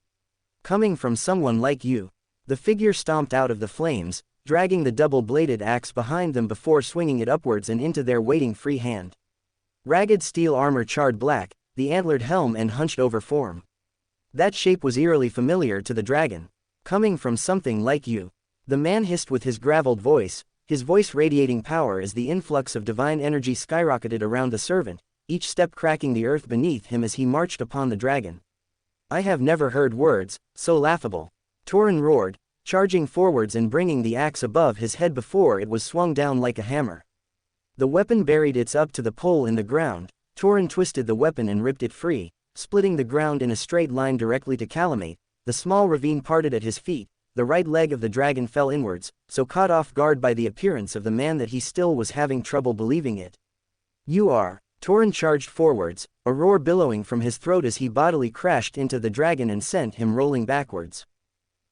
Speaker 1: Coming from someone like you. The figure stomped out of the flames, dragging the double-bladed axe behind them before swinging it upwards and into their waiting free hand. Ragged steel armor charred black, the antlered helm and hunched-over form. That shape was eerily familiar to the dragon. Coming from something like you. The man hissed with his graveled voice, his voice radiating power as the influx of divine energy skyrocketed around the servant, each step cracking the earth beneath him as he marched upon the dragon. I have never heard words so laughable. Torin roared, charging forwards and bringing the axe above his head before it was swung down like a hammer. The weapon buried its up to the pole in the ground. Torin twisted the weapon and ripped it free, splitting the ground in a straight line directly to Calamate. The small ravine parted at his feet, the right leg of the dragon fell inwards, so caught off guard by the appearance of the man that he still was having trouble believing it. You are. Torin charged forwards, a roar billowing from his throat as he bodily crashed into the dragon and sent him rolling backwards.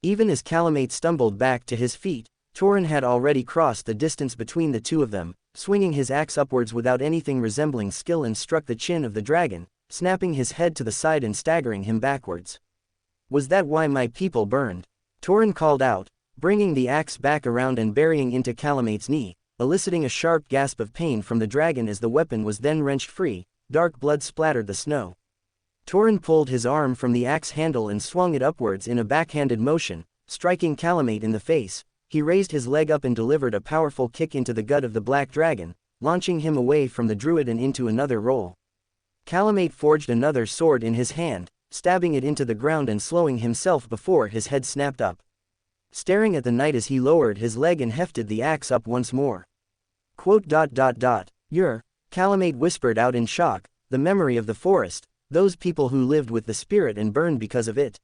Speaker 1: Even as Calamate stumbled back to his feet, Torin had already crossed the distance between the two of them, swinging his axe upwards without anything resembling skill and struck the chin of the dragon, snapping his head to the side and staggering him backwards. Was that why my people burned? Torin called out, bringing the axe back around and burying into Calamate's knee, eliciting a sharp gasp of pain from the dragon as the weapon was then wrenched free. Dark blood splattered the snow. Torin pulled his arm from the axe handle and swung it upwards in a backhanded motion, striking Calamate in the face. He raised his leg up and delivered a powerful kick into the gut of the black dragon, launching him away from the druid and into another roll. Calamate forged another sword in his hand, stabbing it into the ground and slowing himself before his head snapped up. Staring at the knight as he lowered his leg and hefted the axe up once more. You're, Calamate whispered out in shock, the memory of the forest, those people who lived with the spirit and burned because of it.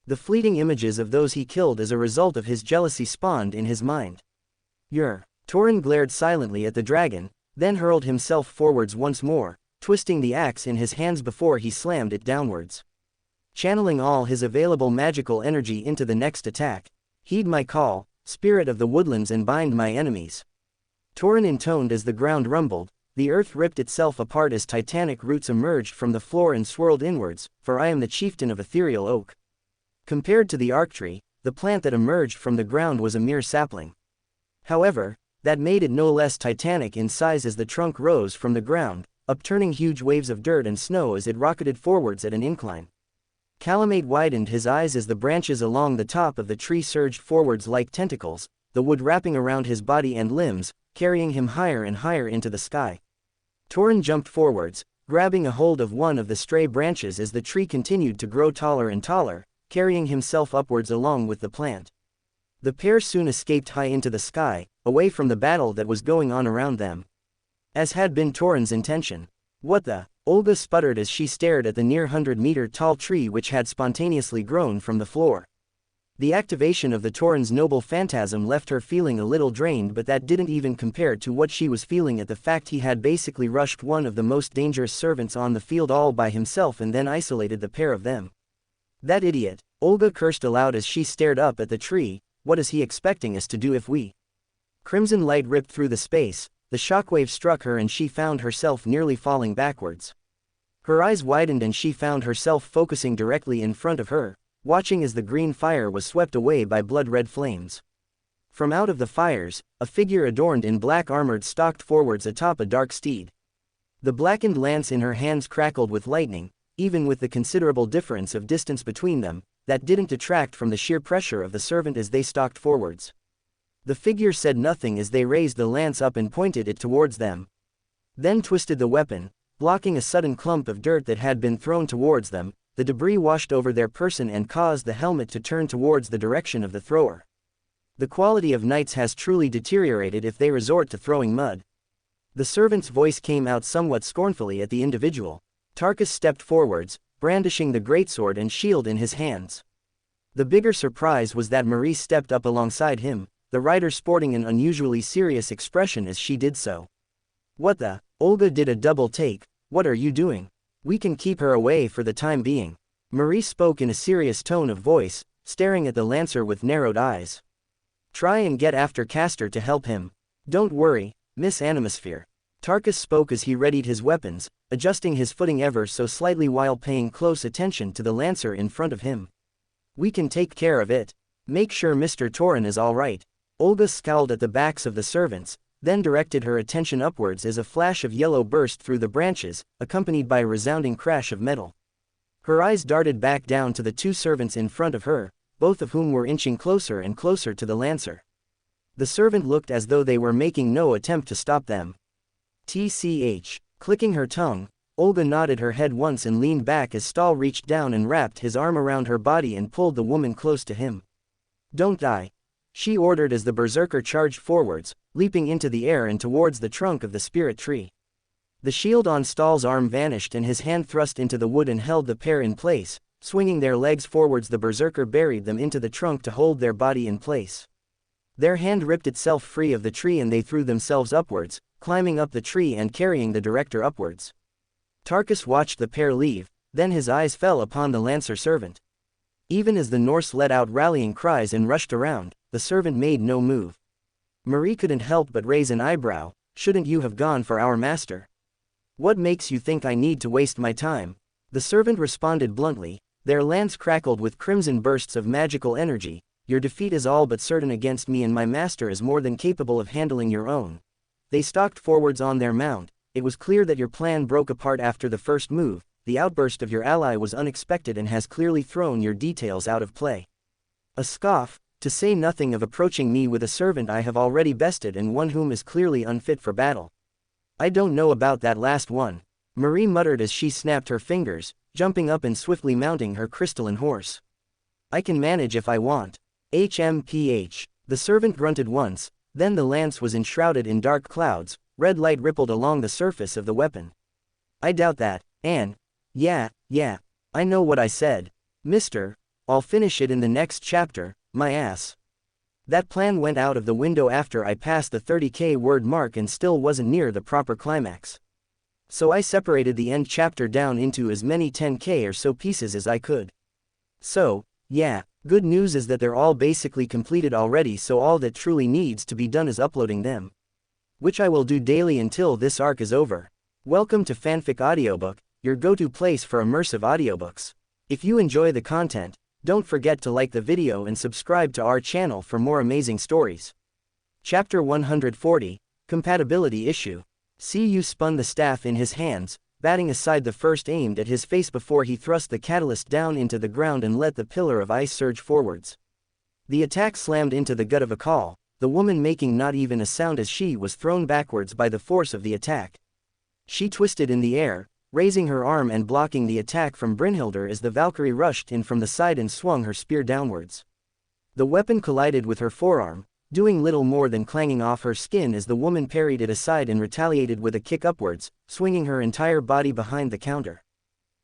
Speaker 1: The fleeting images of those he killed as a result of his jealousy spawned in his mind. Torin glared silently at the dragon, then hurled himself forwards once more, twisting the axe in his hands before he slammed it downwards. Channeling all his available magical energy into the next attack. Heed my call, spirit of the woodlands, and bind my enemies. Torin intoned as the ground rumbled. The earth ripped itself apart as titanic roots emerged from the floor and swirled inwards, for I am the chieftain of ethereal oak. Compared to the arc tree, the plant that emerged from the ground was a mere sapling. However, that made it no less titanic in size as the trunk rose from the ground, upturning huge waves of dirt and snow as it rocketed forwards at an incline. Calamate widened his eyes as the branches along the top of the tree surged forwards like tentacles, the wood wrapping around his body and limbs, carrying him higher and higher into the sky. Torin jumped forwards, grabbing a hold of one of the stray branches as the tree continued to grow taller and taller, carrying himself upwards along with the plant. The pair soon escaped high into the sky, away from the battle that was going on around them. As had been Torin's intention. What the? Olga sputtered as she stared at the near 100-meter-tall tree which had spontaneously grown from the floor. The activation of the Torin's noble phantasm left her feeling a little drained, but that didn't even compare to what she was feeling at the fact he had basically rushed one of the most dangerous servants on the field all by himself and then isolated the pair of them. That idiot, Olga cursed aloud as she stared up at the tree. What is he expecting us to do if we? Crimson light ripped through the space, the shockwave struck her and she found herself nearly falling backwards. Her eyes widened and she found herself focusing directly in front of her, watching as the green fire was swept away by blood-red flames. From out of the fires, a figure adorned in black armor stalked forwards atop a dark steed. The blackened lance in her hands crackled with lightning, even with the considerable difference of distance between them, that didn't detract from the sheer pressure of the servant as they stalked forwards. The figure said nothing as they raised the lance up and pointed it towards them. Then twisted the weapon, blocking a sudden clump of dirt that had been thrown towards them. The debris washed over their person and caused the helmet to turn towards the direction of the thrower. The quality of knights has truly deteriorated if they resort to throwing mud. The servant's voice came out somewhat scornfully at the individual. Tarkus stepped forwards, brandishing the greatsword and shield in his hands. The bigger surprise was that Marie stepped up alongside him, the rider sporting an unusually serious expression as she did so. What the? Olga did a double take. What are you doing? We can keep her away for the time being. Marie spoke in a serious tone of voice, staring at the lancer with narrowed eyes. Try and get after Castor to help him. Don't worry, Miss Animosphere. Tarkus spoke as he readied his weapons, adjusting his footing ever so slightly while paying close attention to the lancer in front of him. We can take care of it. Make sure Mr. Torin is all right. Olga scowled at the backs of the servants, then directed her attention upwards as a flash of yellow burst through the branches, accompanied by a resounding crash of metal. Her eyes darted back down to the two servants in front of her, both of whom were inching closer and closer to the lancer. The servant looked as though they were making no attempt to stop them. TCH. Clicking her tongue, Olga nodded her head once and leaned back as Stahl reached down and wrapped his arm around her body and pulled the woman close to him. "Don't die," she ordered as the berserker charged forwards, leaping into the air and towards the trunk of the spirit tree. The shield on Stahl's arm vanished and his hand thrust into the wood and held the pair in place. Swinging their legs forwards, the berserker buried them into the trunk to hold their body in place. Their hand ripped itself free of the tree and they threw themselves upwards, climbing up the tree and carrying the director upwards. Tarkus watched the pair leave, then his eyes fell upon the lancer servant. Even as the Norse let out rallying cries and rushed around, the servant made no move. Marie couldn't help but raise an eyebrow. "Shouldn't you have gone for our master? What makes you think I need to waste my time?" The servant responded bluntly. Their lance crackled with crimson bursts of magical energy. "Your defeat is all but certain against me and my master is more than capable of handling your own." They stalked forwards on their mount. "It was clear that your plan broke apart after the first move. The outburst of your ally was unexpected and has clearly thrown your details out of play. A scoff, to say nothing of approaching me with a servant I have already bested and one whom is clearly unfit for battle." "I don't know about that last one," Marie muttered as she snapped her fingers, jumping up and swiftly mounting her crystalline horse. "I can manage if I want." HMPH. The servant grunted once, then the lance was enshrouded in dark clouds. Red light rippled along the surface of the weapon. "I doubt that, Anne." Yeah, I know what I said. Mister, I'll finish it in the next chapter, my ass." That plan went out of the window after I passed the 30k word mark and still wasn't near the proper climax. So I separated the end chapter down into as many 10k or so pieces as I could. So, yeah, good news is that they're all basically completed already, so all that truly needs to be done is uploading them. Which I will do daily until this arc is over. Welcome to Fanfic Audiobook, your go-to place for immersive audiobooks. If you enjoy the content, don't forget to like the video and subscribe to our channel for more amazing stories. Chapter 140, Compatibility Issue. CU spun the staff in his hands, batting aside the first aimed at his face before he thrust the catalyst down into the ground and let the pillar of ice surge forwards. The attack slammed into the gut of Akal, the woman making not even a sound as she was thrown backwards by the force of the attack. She twisted in the air, raising her arm and blocking the attack from Brynhildr as the Valkyrie rushed in from the side and swung her spear downwards. The weapon collided with her forearm, doing little more than clanging off her skin as the woman parried it aside and retaliated with a kick upwards, swinging her entire body behind the counter.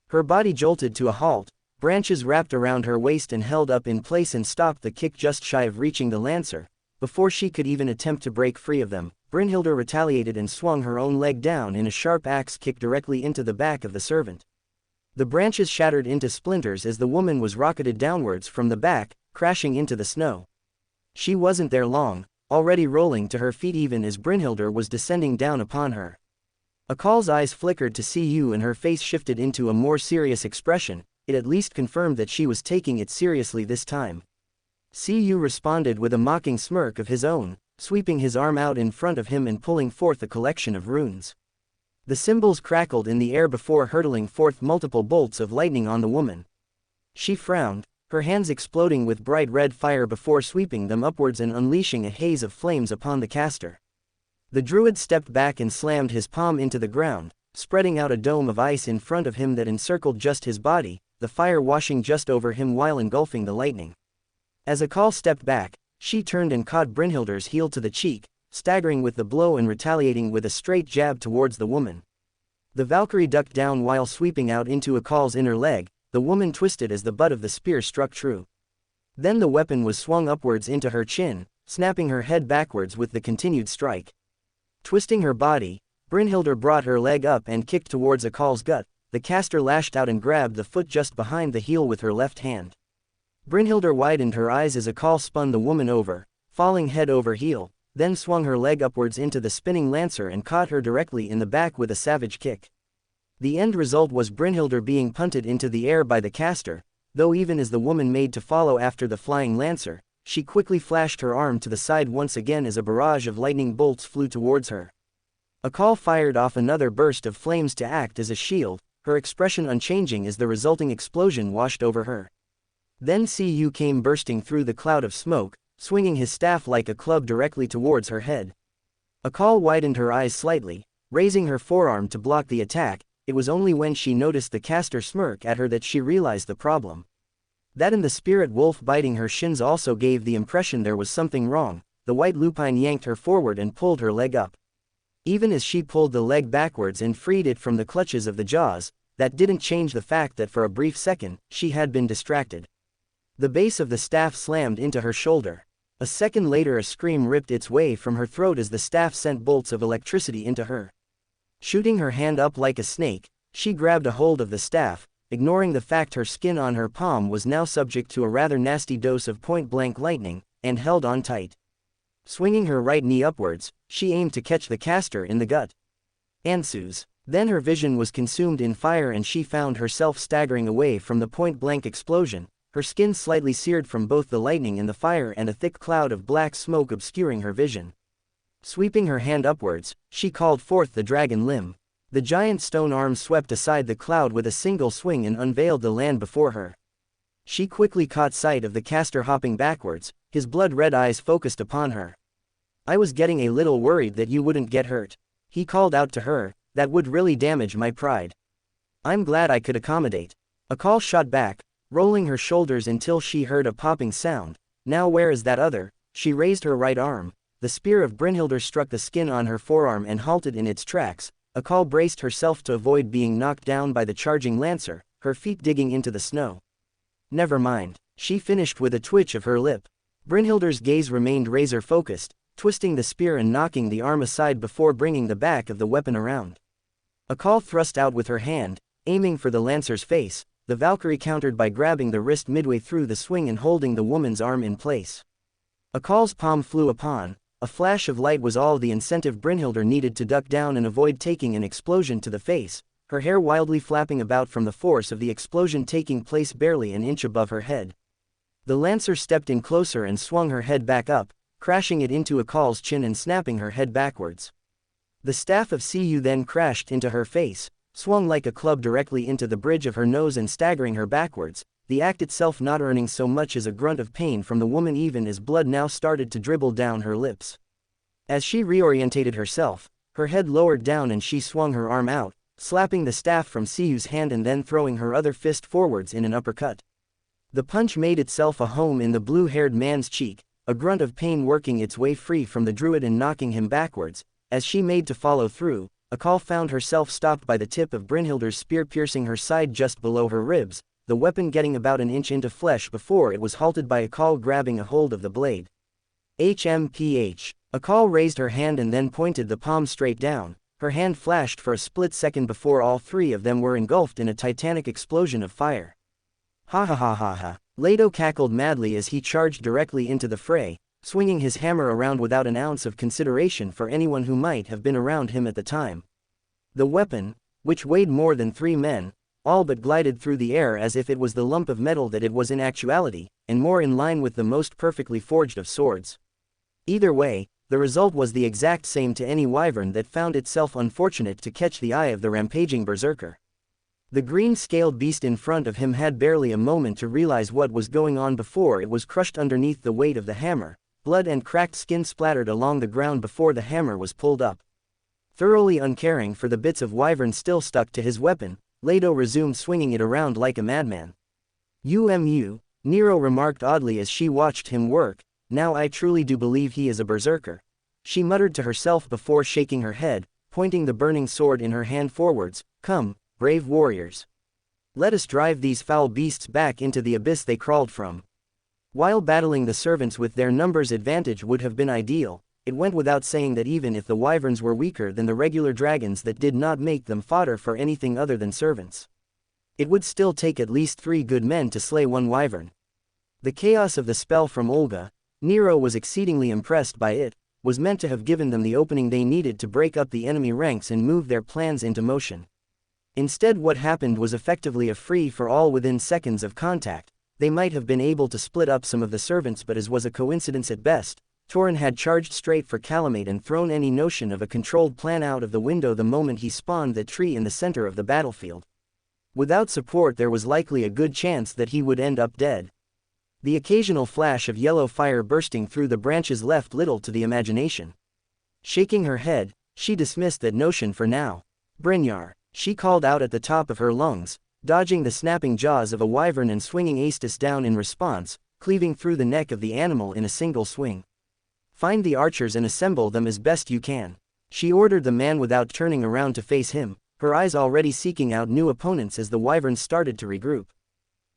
Speaker 1: Her body jolted to a halt, branches wrapped around her waist and held up in place and stopped the kick just shy of reaching the lancer. Before she could even attempt to break free of them, Brynhildr retaliated and swung her own leg down in a sharp axe kick directly into the back of the servant. The branches shattered into splinters as the woman was rocketed downwards from the back, crashing into the snow. She wasn't there long, already rolling to her feet even as Brynhildr was descending down upon her. Akal's eyes flickered to see you and her face shifted into a more serious expression. It at least confirmed that she was taking it seriously this time. CU responded with a mocking smirk of his own, sweeping his arm out in front of him and pulling forth a collection of runes. The symbols crackled in the air before hurtling forth multiple bolts of lightning on the woman. She frowned, her hands exploding with bright red fire before sweeping them upwards and unleashing a haze of flames upon the caster. The druid stepped back and slammed his palm into the ground, spreading out a dome of ice in front of him that encircled just his body, the fire washing just over him while engulfing the lightning. As Akal stepped back, she turned and caught Brynhildr's heel to the cheek, staggering with the blow and retaliating with a straight jab towards the woman. The Valkyrie ducked down while sweeping out into Akal's inner leg. The woman twisted as the butt of the spear struck true. Then the weapon was swung upwards into her chin, snapping her head backwards with the continued strike. Twisting her body, Brynhildr brought her leg up and kicked towards Akal's gut. The caster lashed out and grabbed the foot just behind the heel with her left hand. Brynhildr widened her eyes as Akal spun the woman over, falling head over heel, then swung her leg upwards into the spinning lancer and caught her directly in the back with a savage kick. The end result was Brynhildr being punted into the air by the caster, though even as the woman made to follow after the flying lancer, she quickly flashed her arm to the side once again as a barrage of lightning bolts flew towards her. Akal fired off another burst of flames to act as a shield, her expression unchanging as the resulting explosion washed over her. Then Cu came bursting through the cloud of smoke, swinging his staff like a club directly towards her head. Akal widened her eyes slightly, raising her forearm to block the attack. It was only when she noticed the caster smirk at her that she realized the problem. That and the spirit wolf biting her shins also gave the impression there was something wrong. The white lupine yanked her forward and pulled her leg up. Even as she pulled the leg backwards and freed it from the clutches of the jaws, that didn't change the fact that for a brief second, she had been distracted. The base of the staff slammed into her shoulder. A second later a scream ripped its way from her throat as the staff sent bolts of electricity into her. Shooting her hand up like a snake, she grabbed a hold of the staff, ignoring the fact her skin on her palm was now subject to a rather nasty dose of point-blank lightning, and held on tight. Swinging her right knee upwards, she aimed to catch the caster in the gut. Ansuz. Then her vision was consumed in fire and she found herself staggering away from the point-blank explosion, her skin slightly seared from both the lightning and the fire and a thick cloud of black smoke obscuring her vision. Sweeping her hand upwards, she called forth the dragon limb. The giant stone arm swept aside the cloud with a single swing and unveiled the land before her. She quickly caught sight of the caster hopping backwards, his blood-red eyes focused upon her. "I was getting a little worried that you wouldn't get hurt," he called out to her. "That would really damage my pride. I'm glad I could accommodate." Akal shot back, rolling her shoulders until she heard a popping sound. "Now where is that other?" She raised her right arm. The spear of Brynhildr struck the skin on her forearm and halted in its tracks. Akal braced herself to avoid being knocked down by the charging lancer, her feet digging into the snow. "Never mind," she finished with a twitch of her lip. Brynhildr's gaze remained razor-focused, twisting the spear and knocking the arm aside before bringing the back of the weapon around. Akal thrust out with her hand, aiming for the lancer's face. The Valkyrie countered by grabbing the wrist midway through the swing and holding the woman's arm in place. Akal's palm flew upon. A flash of light was all the incentive Brynhildr needed to duck down and avoid taking an explosion to the face, her hair wildly flapping about from the force of the explosion taking place barely an inch above her head. The lancer stepped in closer and swung her head back up, crashing it into Akal's chin and snapping her head backwards. The staff of Cu then crashed into her face, swung like a club directly into the bridge of her nose and staggering her backwards, the act itself not earning so much as a grunt of pain from the woman even as blood now started to dribble down her lips. As she reorientated herself, her head lowered down and she swung her arm out, slapping the staff from Cu's hand and then throwing her other fist forwards in an uppercut. The punch made itself a home in the blue-haired man's cheek, a grunt of pain working its way free from the druid and knocking him backwards. As she made to follow through, Akal found herself stopped by the tip of Brynhildr's spear piercing her side just below her ribs, the weapon getting about an inch into flesh before it was halted by Akal grabbing a hold of the blade. HMPH. Akal raised her hand and then pointed the palm straight down. Her hand flashed for a split second before all three of them were engulfed in a titanic explosion of fire. "Ha ha ha ha ha." Leto cackled madly as he charged directly into the fray, swinging his hammer around without an ounce of consideration for anyone who might have been around him at the time. The weapon, which weighed more than 3 men, all but glided through the air as if it was the lump of metal that it was in actuality, and more in line with the most perfectly forged of swords. Either way, the result was the exact same to any wyvern that found itself unfortunate to catch the eye of the rampaging berserker. The green-scaled beast in front of him had barely a moment to realize what was going on before it was crushed underneath the weight of the hammer. Blood and cracked skin splattered along the ground before the hammer was pulled up. Thoroughly uncaring for the bits of wyvern still stuck to his weapon, Leto resumed swinging it around like a madman. Nero remarked oddly as she watched him work. "Now I truly do believe he is a berserker," she muttered to herself before shaking her head, pointing the burning sword in her hand forwards. "Come, brave warriors. Let us drive these foul beasts back into the abyss they crawled from." While battling the servants with their numbers advantage would have been ideal, it went without saying that even if the wyverns were weaker than the regular dragons that did not make them fodder for anything other than servants, it would still take at least 3 good men to slay one wyvern. The chaos of the spell from Olga, Nero was exceedingly impressed by it, was meant to have given them the opening they needed to break up the enemy ranks and move their plans into motion. Instead, what happened was effectively a free-for-all within seconds of contact. They might have been able to split up some of the servants, but as was a coincidence at best, Torin had charged straight for Calamate and thrown any notion of a controlled plan out of the window the moment he spawned that tree in the center of the battlefield. Without support there was likely a good chance that he would end up dead. The occasional flash of yellow fire bursting through the branches left little to the imagination. Shaking her head, she dismissed that notion for now. Brynjar, she called out at the top of her lungs, dodging the snapping jaws of a wyvern and swinging Aestus down in response, cleaving through the neck of the animal in a single swing. Find the archers and assemble them as best you can. She ordered the man without turning around to face him, her eyes already seeking out new opponents as the wyverns started to regroup.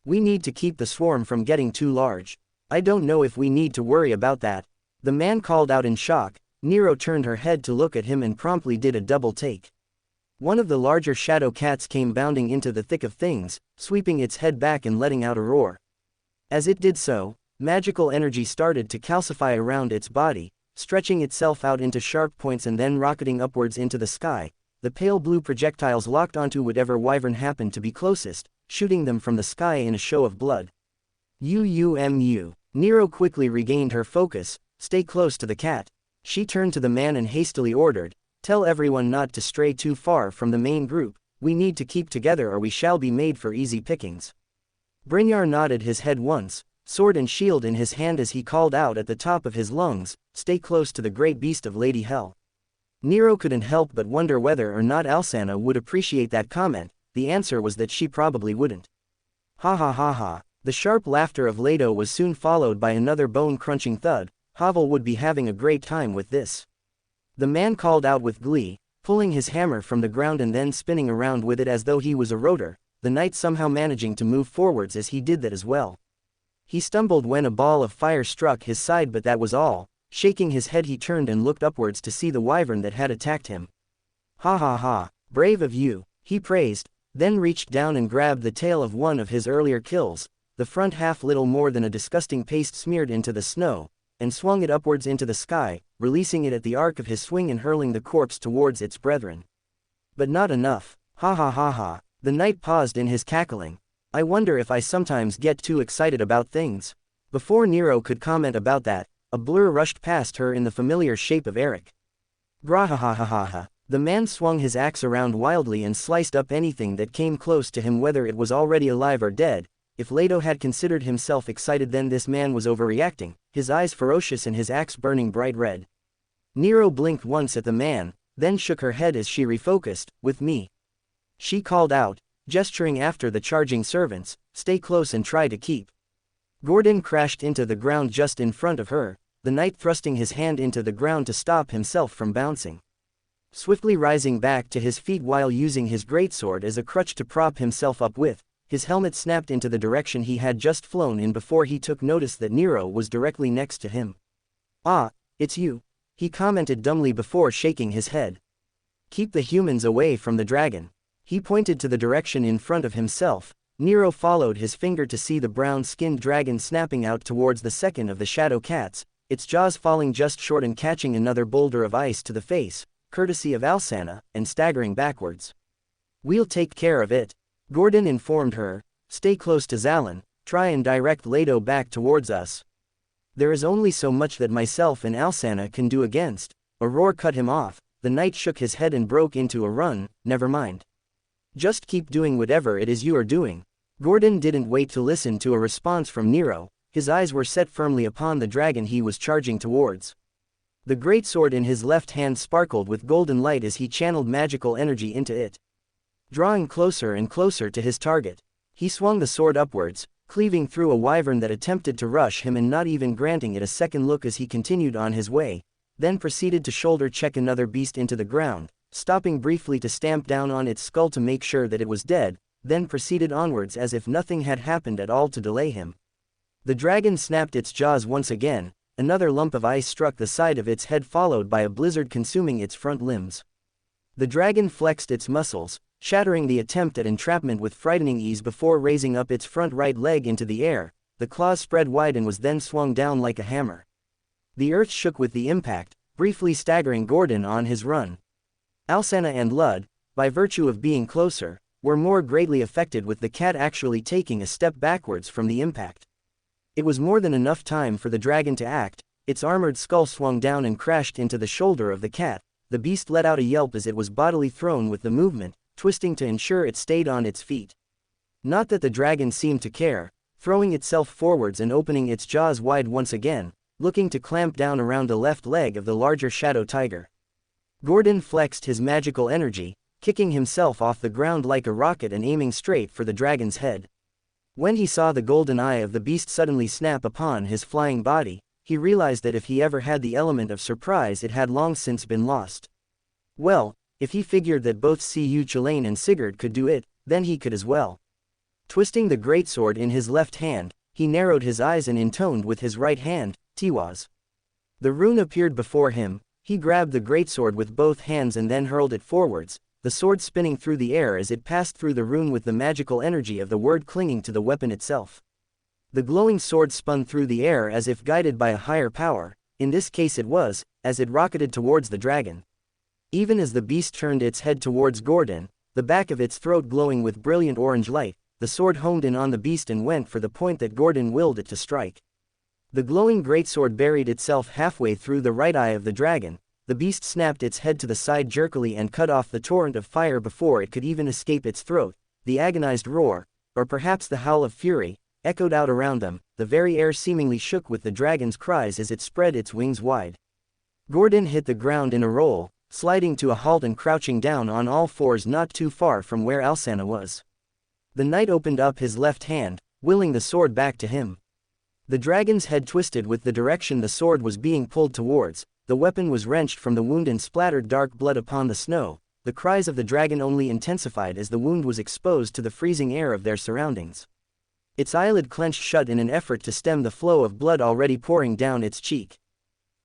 Speaker 1: We need to keep the swarm from getting too large. I don't know if we need to worry about that. The man called out in shock. Nero turned her head to look at him and promptly did a double take. One of the larger shadow cats came bounding into the thick of things, sweeping its head back and letting out a roar. As it did so, magical energy started to calcify around its body, stretching itself out into sharp points and then rocketing upwards into the sky. The pale blue projectiles locked onto whatever wyvern happened to be closest, shooting them from the sky in a show of blood. Nero quickly regained her focus. Stay close to the cat. She turned to the man and hastily ordered, tell everyone not to stray too far from the main group. We need to keep together or we shall be made for easy pickings. Brynjar nodded his head once, sword and shield in his hand as he called out at the top of his lungs, stay close to the great beast of Lady Hell. Nero couldn't help but wonder whether or not Alcana would appreciate that comment. The answer was that she probably wouldn't. Ha ha ha ha. The sharp laughter of Leto was soon followed by another bone-crunching thud. Havel would be having a great time with this. The man called out with glee, pulling his hammer from the ground and then spinning around with it as though he was a rotor, the knight somehow managing to move forwards as he did that as well. He stumbled when a ball of fire struck his side, but that was all. Shaking his head he turned and looked upwards to see the wyvern that had attacked him. Ha ha ha, brave of you, he praised, then reached down and grabbed the tail of one of his earlier kills, the front half little more than a disgusting paste smeared into the snow, and swung it upwards into the sky, releasing it at the arc of his swing and hurling the corpse towards its brethren. But not enough. Ha ha ha ha. The knight paused in his cackling. I wonder if I sometimes get too excited about things. Before Nero could comment about that, a blur rushed past her in the familiar shape of Eric. Grahahahaha. The man swung his axe around wildly and sliced up anything that came close to him, whether it was already alive or dead. If Leto had considered himself excited, then this man was overreacting, his eyes ferocious and his axe burning bright red. Nero blinked once at the man, then shook her head as she refocused. With me. She called out, gesturing after the charging servants, stay close and try to keep. Gordon crashed into the ground just in front of her, the knight thrusting his hand into the ground to stop himself from bouncing. Swiftly rising back to his feet while using his greatsword as a crutch to prop himself up with, his helmet snapped into the direction he had just flown in before he took notice that Nero was directly next to him. Ah, it's you, he commented dumbly before shaking his head. Keep the humans away from the dragon. He pointed to the direction in front of himself. Nero followed his finger to see the brown-skinned dragon snapping out towards the second of the shadow cats, its jaws falling just short and catching another boulder of ice to the face, courtesy of Alcana, and staggering backwards. We'll take care of it. Gordon informed her, stay close to Zalin, try and direct Leto back towards us. There is only so much that myself and Alcana can do against. A roar cut him off, the knight shook his head and broke into a run. Never mind. Just keep doing whatever it is you are doing. Gordon didn't wait to listen to a response from Nero, his eyes were set firmly upon the dragon he was charging towards. The great sword in his left hand sparkled with golden light as he channeled magical energy into it. Drawing closer and closer to his target, he swung the sword upwards, cleaving through a wyvern that attempted to rush him and not even granting it a second look as he continued on his way, then proceeded to shoulder check another beast into the ground, stopping briefly to stamp down on its skull to make sure that it was dead, then proceeded onwards as if nothing had happened at all to delay him. The dragon snapped its jaws once again, another lump of ice struck the side of its head followed by a blizzard consuming its front limbs. The dragon flexed its muscles, shattering the attempt at entrapment with frightening ease before raising up its front right leg into the air. The claws spread wide and was then swung down like a hammer. The earth shook with the impact, briefly staggering Gordon on his run. Alcana and Lud, by virtue of being closer, were more greatly affected, with the cat actually taking a step backwards from the impact. It was more than enough time for the dragon to act. Its armored skull swung down and crashed into the shoulder of the cat. The beast let out a yelp as it was bodily thrown with the movement, twisting to ensure it stayed on its feet. Not that the dragon seemed to care, throwing itself forwards and opening its jaws wide once again, looking to clamp down around the left leg of the larger shadow tiger. Gordon flexed his magical energy, kicking himself off the ground like a rocket and aiming straight for the dragon's head. When he saw the golden eye of the beast suddenly snap upon his flying body, he realized that if he ever had the element of surprise, it had long since been lost. Well, if he figured that both Cu Chulain and Sigurd could do it, then he could as well. Twisting the greatsword in his left hand, he narrowed his eyes and intoned with his right hand, Tiwaz. The rune appeared before him. He grabbed the greatsword with both hands and then hurled it forwards, the sword spinning through the air as it passed through the rune with the magical energy of the word clinging to the weapon itself. The glowing sword spun through the air as if guided by a higher power, in this case it was, as it rocketed towards the dragon. Even as the beast turned its head towards Gordon, the back of its throat glowing with brilliant orange light, the sword honed in on the beast and went for the point that Gordon willed it to strike. The glowing greatsword buried itself halfway through the right eye of the dragon. The beast snapped its head to the side jerkily and cut off the torrent of fire before it could even escape its throat. The agonized roar, or perhaps the howl of fury, echoed out around them. The very air seemingly shook with the dragon's cries as it spread its wings wide. Gordon hit the ground in a roll, sliding to a halt and crouching down on all fours not too far from where Alsana was. The knight opened up his left hand, willing the sword back to him. The dragon's head twisted with the direction the sword was being pulled towards. The weapon was wrenched from the wound and splattered dark blood upon the snow. The cries of the dragon only intensified as the wound was exposed to the freezing air of their surroundings. Its eyelid clenched shut in an effort to stem the flow of blood already pouring down its cheek.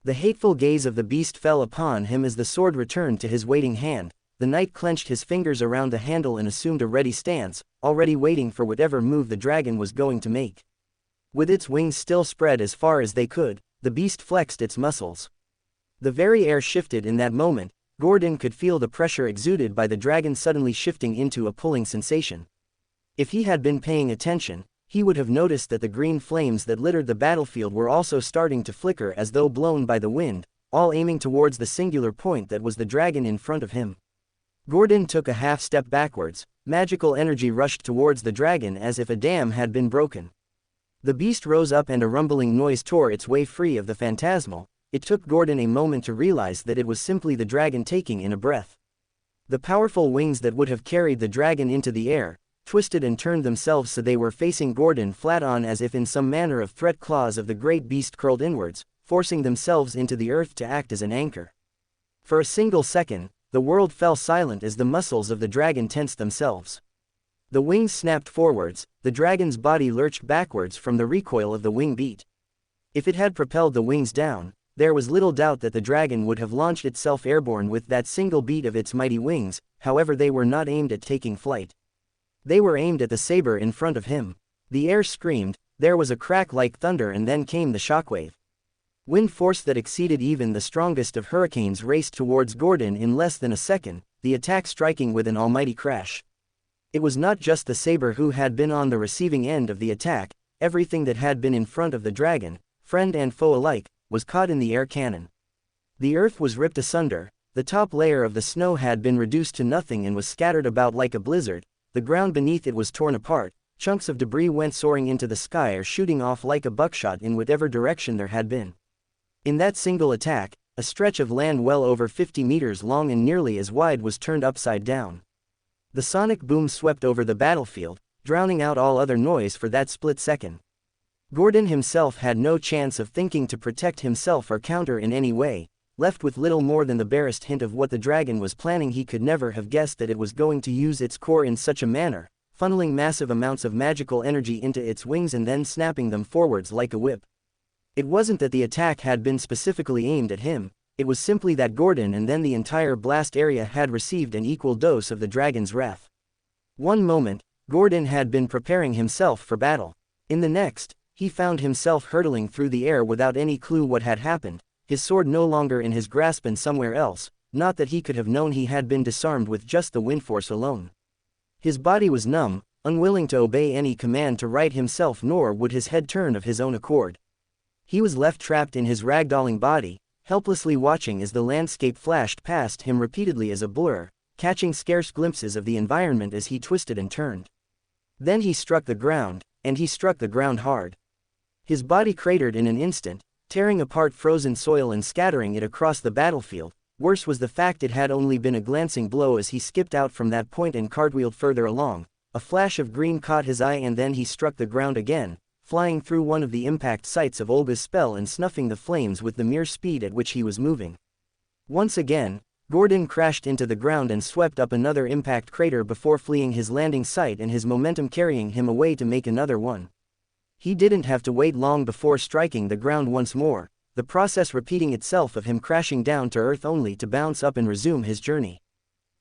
Speaker 1: The hateful gaze of the beast fell upon him as the sword returned to his waiting hand. The knight clenched his fingers around the handle and assumed a ready stance, already waiting for whatever move the dragon was going to make. With its wings still spread as far as they could, the beast flexed its muscles. The very air shifted in that moment. Gordon could feel the pressure exuded by the dragon suddenly shifting into a pulling sensation. If he had been paying attention, he would have noticed that the green flames that littered the battlefield were also starting to flicker as though blown by the wind, all aiming towards the singular point that was the dragon in front of him. Gordon took a half step backwards. Magical energy rushed towards the dragon as if a dam had been broken. The beast rose up and a rumbling noise tore its way free of the phantasmal. It took Gordon a moment to realize that it was simply the dragon taking in a breath. The powerful wings that would have carried the dragon into the air twisted and turned themselves so they were facing Gordon flat on, as if in some manner of threat. Claws of the great beast curled inwards, forcing themselves into the earth to act as an anchor. For a single second, the world fell silent as the muscles of the dragon tensed themselves. The wings snapped forwards, the dragon's body lurched backwards from the recoil of the wing beat. If it had propelled the wings down, there was little doubt that the dragon would have launched itself airborne with that single beat of its mighty wings. However, they were not aimed at taking flight. They were aimed at the saber in front of him. The air screamed, there was a crack like thunder, and then came the shockwave. Wind force that exceeded even the strongest of hurricanes raced towards Gordon in less than a second, the attack striking with an almighty crash. It was not just the saber who had been on the receiving end of the attack. Everything that had been in front of the dragon, friend and foe alike, was caught in the air cannon. The earth was ripped asunder. The top layer of the snow had been reduced to nothing and was scattered about like a blizzard. The ground beneath it was torn apart. Chunks of debris went soaring into the sky or shooting off like a buckshot in whatever direction there had been. In that single attack, a stretch of land well over 50 meters long and nearly as wide was turned upside down. The sonic boom swept over the battlefield, drowning out all other noise for that split second. Gordon himself had no chance of thinking to protect himself or counter in any way. Left with little more than the barest hint of what the dragon was planning, he could never have guessed that it was going to use its core in such a manner, funneling massive amounts of magical energy into its wings and then snapping them forwards like a whip. It wasn't that the attack had been specifically aimed at him, it was simply that Gordon and then the entire blast area had received an equal dose of the dragon's wrath. One moment, Gordon had been preparing himself for battle. In the next, he found himself hurtling through the air without any clue what had happened, his sword no longer in his grasp and somewhere else. Not that he could have known he had been disarmed with just the wind force alone. His body was numb, unwilling to obey any command to right himself, nor would his head turn of his own accord. He was left trapped in his ragdolling body, helplessly watching as the landscape flashed past him repeatedly as a blur, catching scarce glimpses of the environment as he twisted and turned. Then he struck the ground, and he struck the ground hard. His body cratered in an instant, tearing apart frozen soil and scattering it across the battlefield. Worse was the fact it had only been a glancing blow as he skipped out from that point and cartwheeled further along. A flash of green caught his eye and then he struck the ground again, flying through one of the impact sites of Olga's spell and snuffing the flames with the mere speed at which he was moving. Once again, Gordon crashed into the ground and swept up another impact crater before fleeing his landing site and his momentum carrying him away to make another one. He didn't have to wait long before striking the ground once more, the process repeating itself of him crashing down to earth only to bounce up and resume his journey.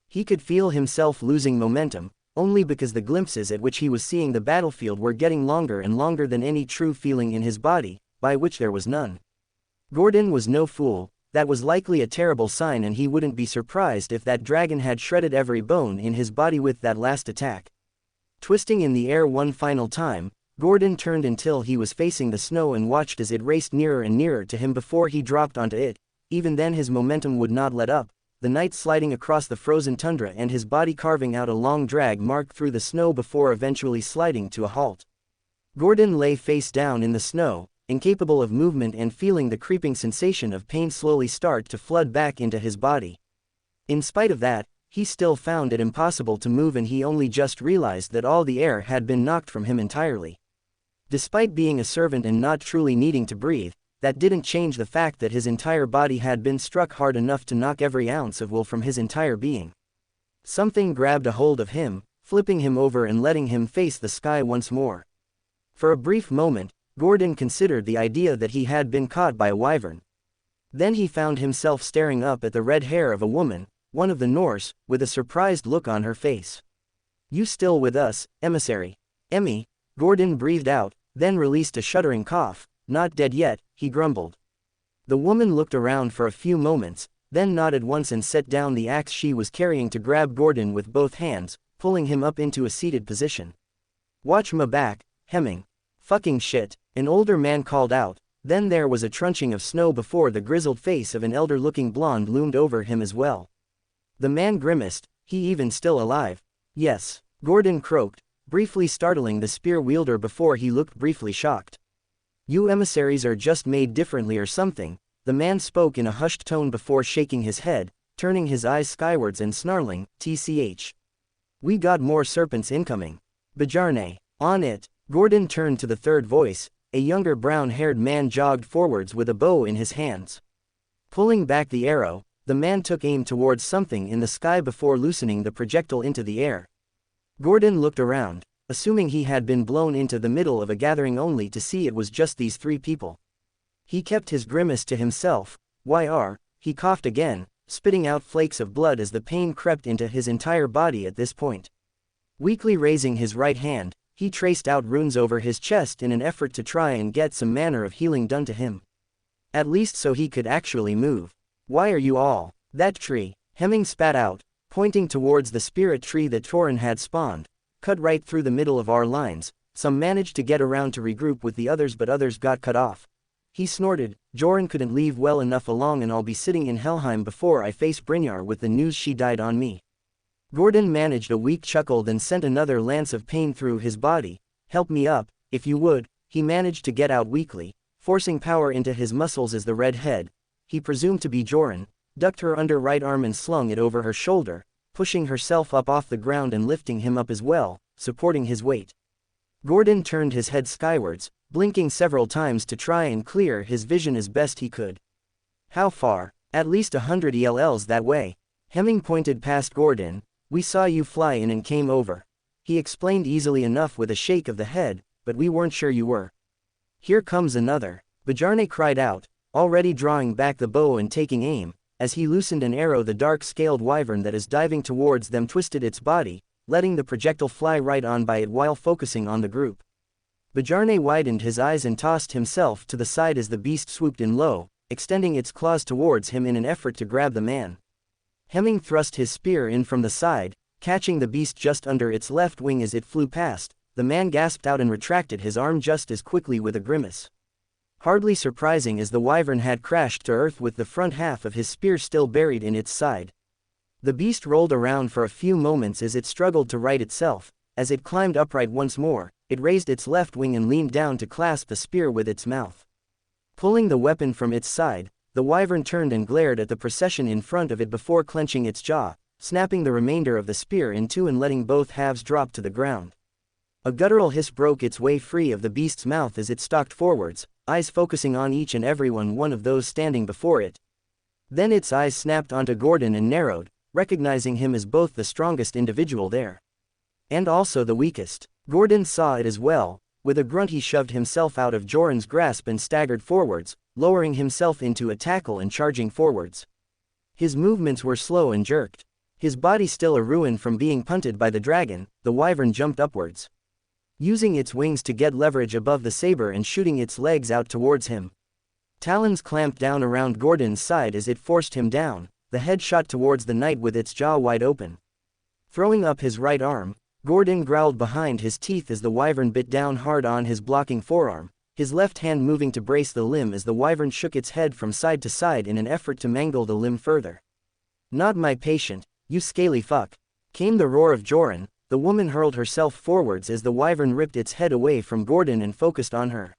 Speaker 1: He could feel himself losing momentum, only because the glimpses at which he was seeing the battlefield were getting longer and longer than any true feeling in his body, by which there was none. Gordon was no fool. That was likely a terrible sign, and he wouldn't be surprised if that dragon had shredded every bone in his body with that last attack. Twisting in the air one final time, Gordon turned until he was facing the snow and watched as it raced nearer and nearer to him before he dropped onto it. Even then his momentum would not let up, the knight sliding across the frozen tundra and his body carving out a long drag mark through the snow before eventually sliding to a halt. Gordon lay face down in the snow, incapable of movement and feeling the creeping sensation of pain slowly start to flood back into his body. In spite of that, he still found it impossible to move, and he only just realized that all the air had been knocked from him entirely. Despite being a servant and not truly needing to breathe, that didn't change the fact that his entire body had been struck hard enough to knock every ounce of will from his entire being. Something grabbed a hold of him, flipping him over and letting him face the sky once more. For a brief moment, Gordon considered the idea that he had been caught by a wyvern. Then he found himself staring up at the red hair of a woman, one of the Norse, with a surprised look on her face. "You still with us, emissary?" "Emmy," Gordon breathed out, then released a shuddering cough. "Not dead yet," he grumbled. The woman looked around for a few moments, then nodded once and set down the axe she was carrying to grab Gordon with both hands, pulling him up into a seated position. "Watch my back, Hemming." "Fucking shit," an older man called out. Then there was a crunching of snow before the grizzled face of an elder-looking blonde loomed over him as well. The man grimaced. "He even still alive?" "Yes," Gordon croaked, briefly startling the spear wielder before he looked briefly shocked. "You emissaries are just made differently or something," the man spoke in a hushed tone before shaking his head, turning his eyes skywards and snarling, "TCH. We got more serpents incoming. Bajarne, on it." Gordon turned to the third voice. A younger brown-haired man jogged forwards with a bow in his hands. Pulling back the arrow, the man took aim towards something in the sky before loosening the projectile into the air. Gordon looked around, assuming he had been blown into the middle of a gathering only to see it was just these three people. He kept his grimace to himself. He coughed again, spitting out flakes of blood as the pain crept into his entire body at this point. Weakly raising his right hand, he traced out runes over his chest in an effort to try and get some manner of healing done to him. At least so he could actually move. "Why are you all?" "That tree," Hemming spat out, pointing towards the spirit tree that Torin had spawned, "cut right through the middle of our lines. Some managed to get around to regroup with the others, but others got cut off." He snorted. "Joran couldn't leave well enough along, and I'll be sitting in Helheim before I face Brynjar with the news she died on me." Gordon managed a weak chuckle, then sent another lance of pain through his body. "Help me up, if you would," he managed to get out weakly, forcing power into his muscles as the red head, he presumed to be Joran, ducked her under right arm and slung it over her shoulder, pushing herself up off the ground and lifting him up as well, supporting his weight. Gordon turned his head skywards, blinking several times to try and clear his vision as best he could. "How far?" "At least 100 ELLs that way." Hemming pointed past Gordon. "We saw you fly in and came over," he explained easily enough with a shake of the head, "but we weren't sure you were." "Here comes another," Bajarne cried out, already drawing back the bow and taking aim. As he loosened an arrow, the dark-scaled wyvern that is diving towards them twisted its body, letting the projectile fly right on by it while focusing on the group. Bajarne widened his eyes and tossed himself to the side as the beast swooped in low, extending its claws towards him in an effort to grab the man. Hemming thrust his spear in from the side, catching the beast just under its left wing as it flew past. The man gasped out and retracted his arm just as quickly with a grimace. Hardly surprising, as the wyvern had crashed to earth with the front half of his spear still buried in its side. The beast rolled around for a few moments as it struggled to right itself, as it climbed upright once more, it raised its left wing and leaned down to clasp the spear with its mouth. Pulling the weapon from its side, the wyvern turned and glared at the procession in front of it before clenching its jaw, snapping the remainder of the spear in two and letting both halves drop to the ground. A guttural hiss broke its way free of the beast's mouth as it stalked forwards, eyes focusing on each and every one of those standing before it. Then its eyes snapped onto Gordon and narrowed, recognizing him as both the strongest individual there. And also the weakest. Gordon saw it as well. With a grunt he shoved himself out of Joran's grasp and staggered forwards, lowering himself into a tackle and charging forwards. His movements were slow and jerked. His body still a ruin from being punted by the dragon, the wyvern jumped upwards, using its wings to get leverage above the saber and shooting its legs out towards him. Talons clamped down around Gordon's side as it forced him down, the head shot towards the knight with its jaw wide open. Throwing up his right arm, Gordon growled behind his teeth as the wyvern bit down hard on his blocking forearm, his left hand moving to brace the limb as the wyvern shook its head from side to side in an effort to mangle the limb further. "Not my patient, you scaly fuck," came the roar of Joran. The woman hurled herself forwards as the wyvern ripped its head away from Gordon and focused on her.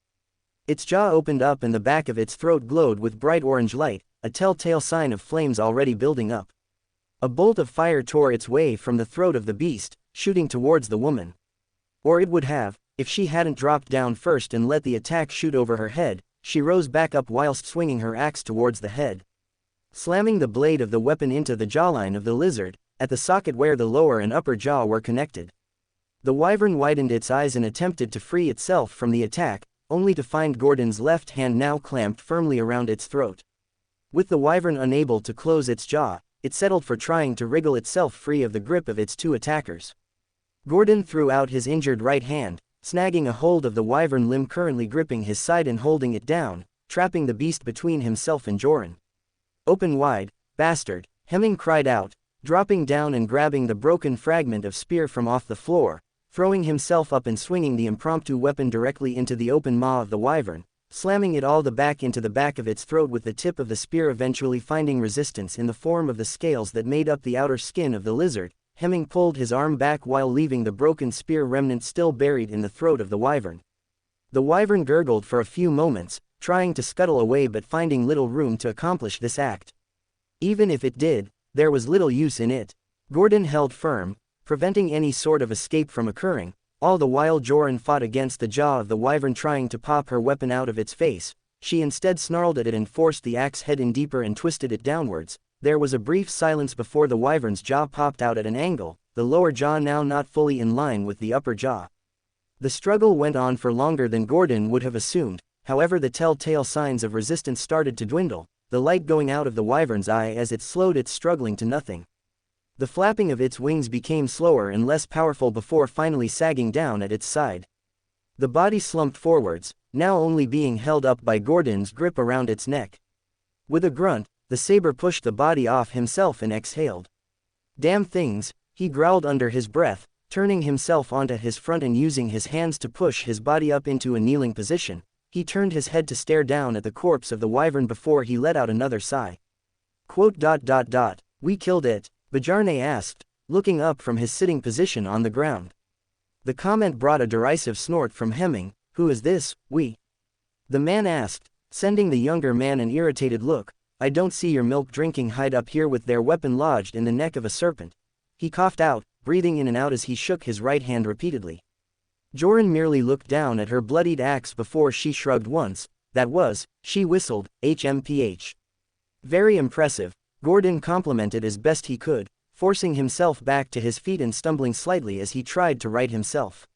Speaker 1: Its jaw opened up and the back of its throat glowed with bright orange light, a telltale sign of flames already building up. A bolt of fire tore its way from the throat of the beast, shooting towards the woman. Or it would have, if she hadn't dropped down first and let the attack shoot over her head. She rose back up whilst swinging her axe towards the head, slamming the blade of the weapon into the jawline of the lizard, at the socket where the lower and upper jaw were connected. The wyvern widened its eyes and attempted to free itself from the attack, only to find Gordon's left hand now clamped firmly around its throat. With the wyvern unable to close its jaw, it settled for trying to wriggle itself free of the grip of its two attackers. Gordon threw out his injured right hand, snagging a hold of the wyvern limb currently gripping his side and holding it down, trapping the beast between himself and Joran. "Open wide, bastard," Hemming cried out, dropping down and grabbing the broken fragment of spear from off the floor, throwing himself up and swinging the impromptu weapon directly into the open maw of the wyvern, slamming it all the back into the back of its throat with the tip of the spear eventually finding resistance in the form of the scales that made up the outer skin of the lizard. Hemming pulled his arm back while leaving the broken spear remnant still buried in the throat of the wyvern. The wyvern gurgled for a few moments, trying to scuttle away but finding little room to accomplish this act. Even if it did, there was little use in it. Gordon held firm, preventing any sort of escape from occurring, all the while Joran fought against the jaw of the wyvern trying to pop her weapon out of its face. She instead snarled at it and forced the axe head in deeper and twisted it downwards. There was a brief silence before the wyvern's jaw popped out at an angle, the lower jaw now not fully in line with the upper jaw. The struggle went on for longer than Gordon would have assumed, however the telltale signs of resistance started to dwindle, the light going out of the wyvern's eye as it slowed its struggling to nothing. The flapping of its wings became slower and less powerful before finally sagging down at its side. The body slumped forwards, now only being held up by Gordon's grip around its neck. With a grunt, the saber pushed the body off himself and exhaled. "Damn things," he growled under his breath, turning himself onto his front and using his hands to push his body up into a kneeling position. He turned his head to stare down at the corpse of the wyvern before he let out another sigh. "We killed it," Bajarne asked, looking up from his sitting position on the ground. The comment brought a derisive snort from Hemming. "Who is this, we?" the man asked, sending the younger man an irritated look. "I don't see your milk-drinking hide up here with their weapon lodged in the neck of a serpent." He coughed out, breathing in and out as he shook his right hand repeatedly. Joran merely looked down at her bloodied axe before she shrugged once. "That was," she whistled, "HMPH. Very impressive," Gordon complimented as best he could, forcing himself back to his feet and stumbling slightly as he tried to right himself.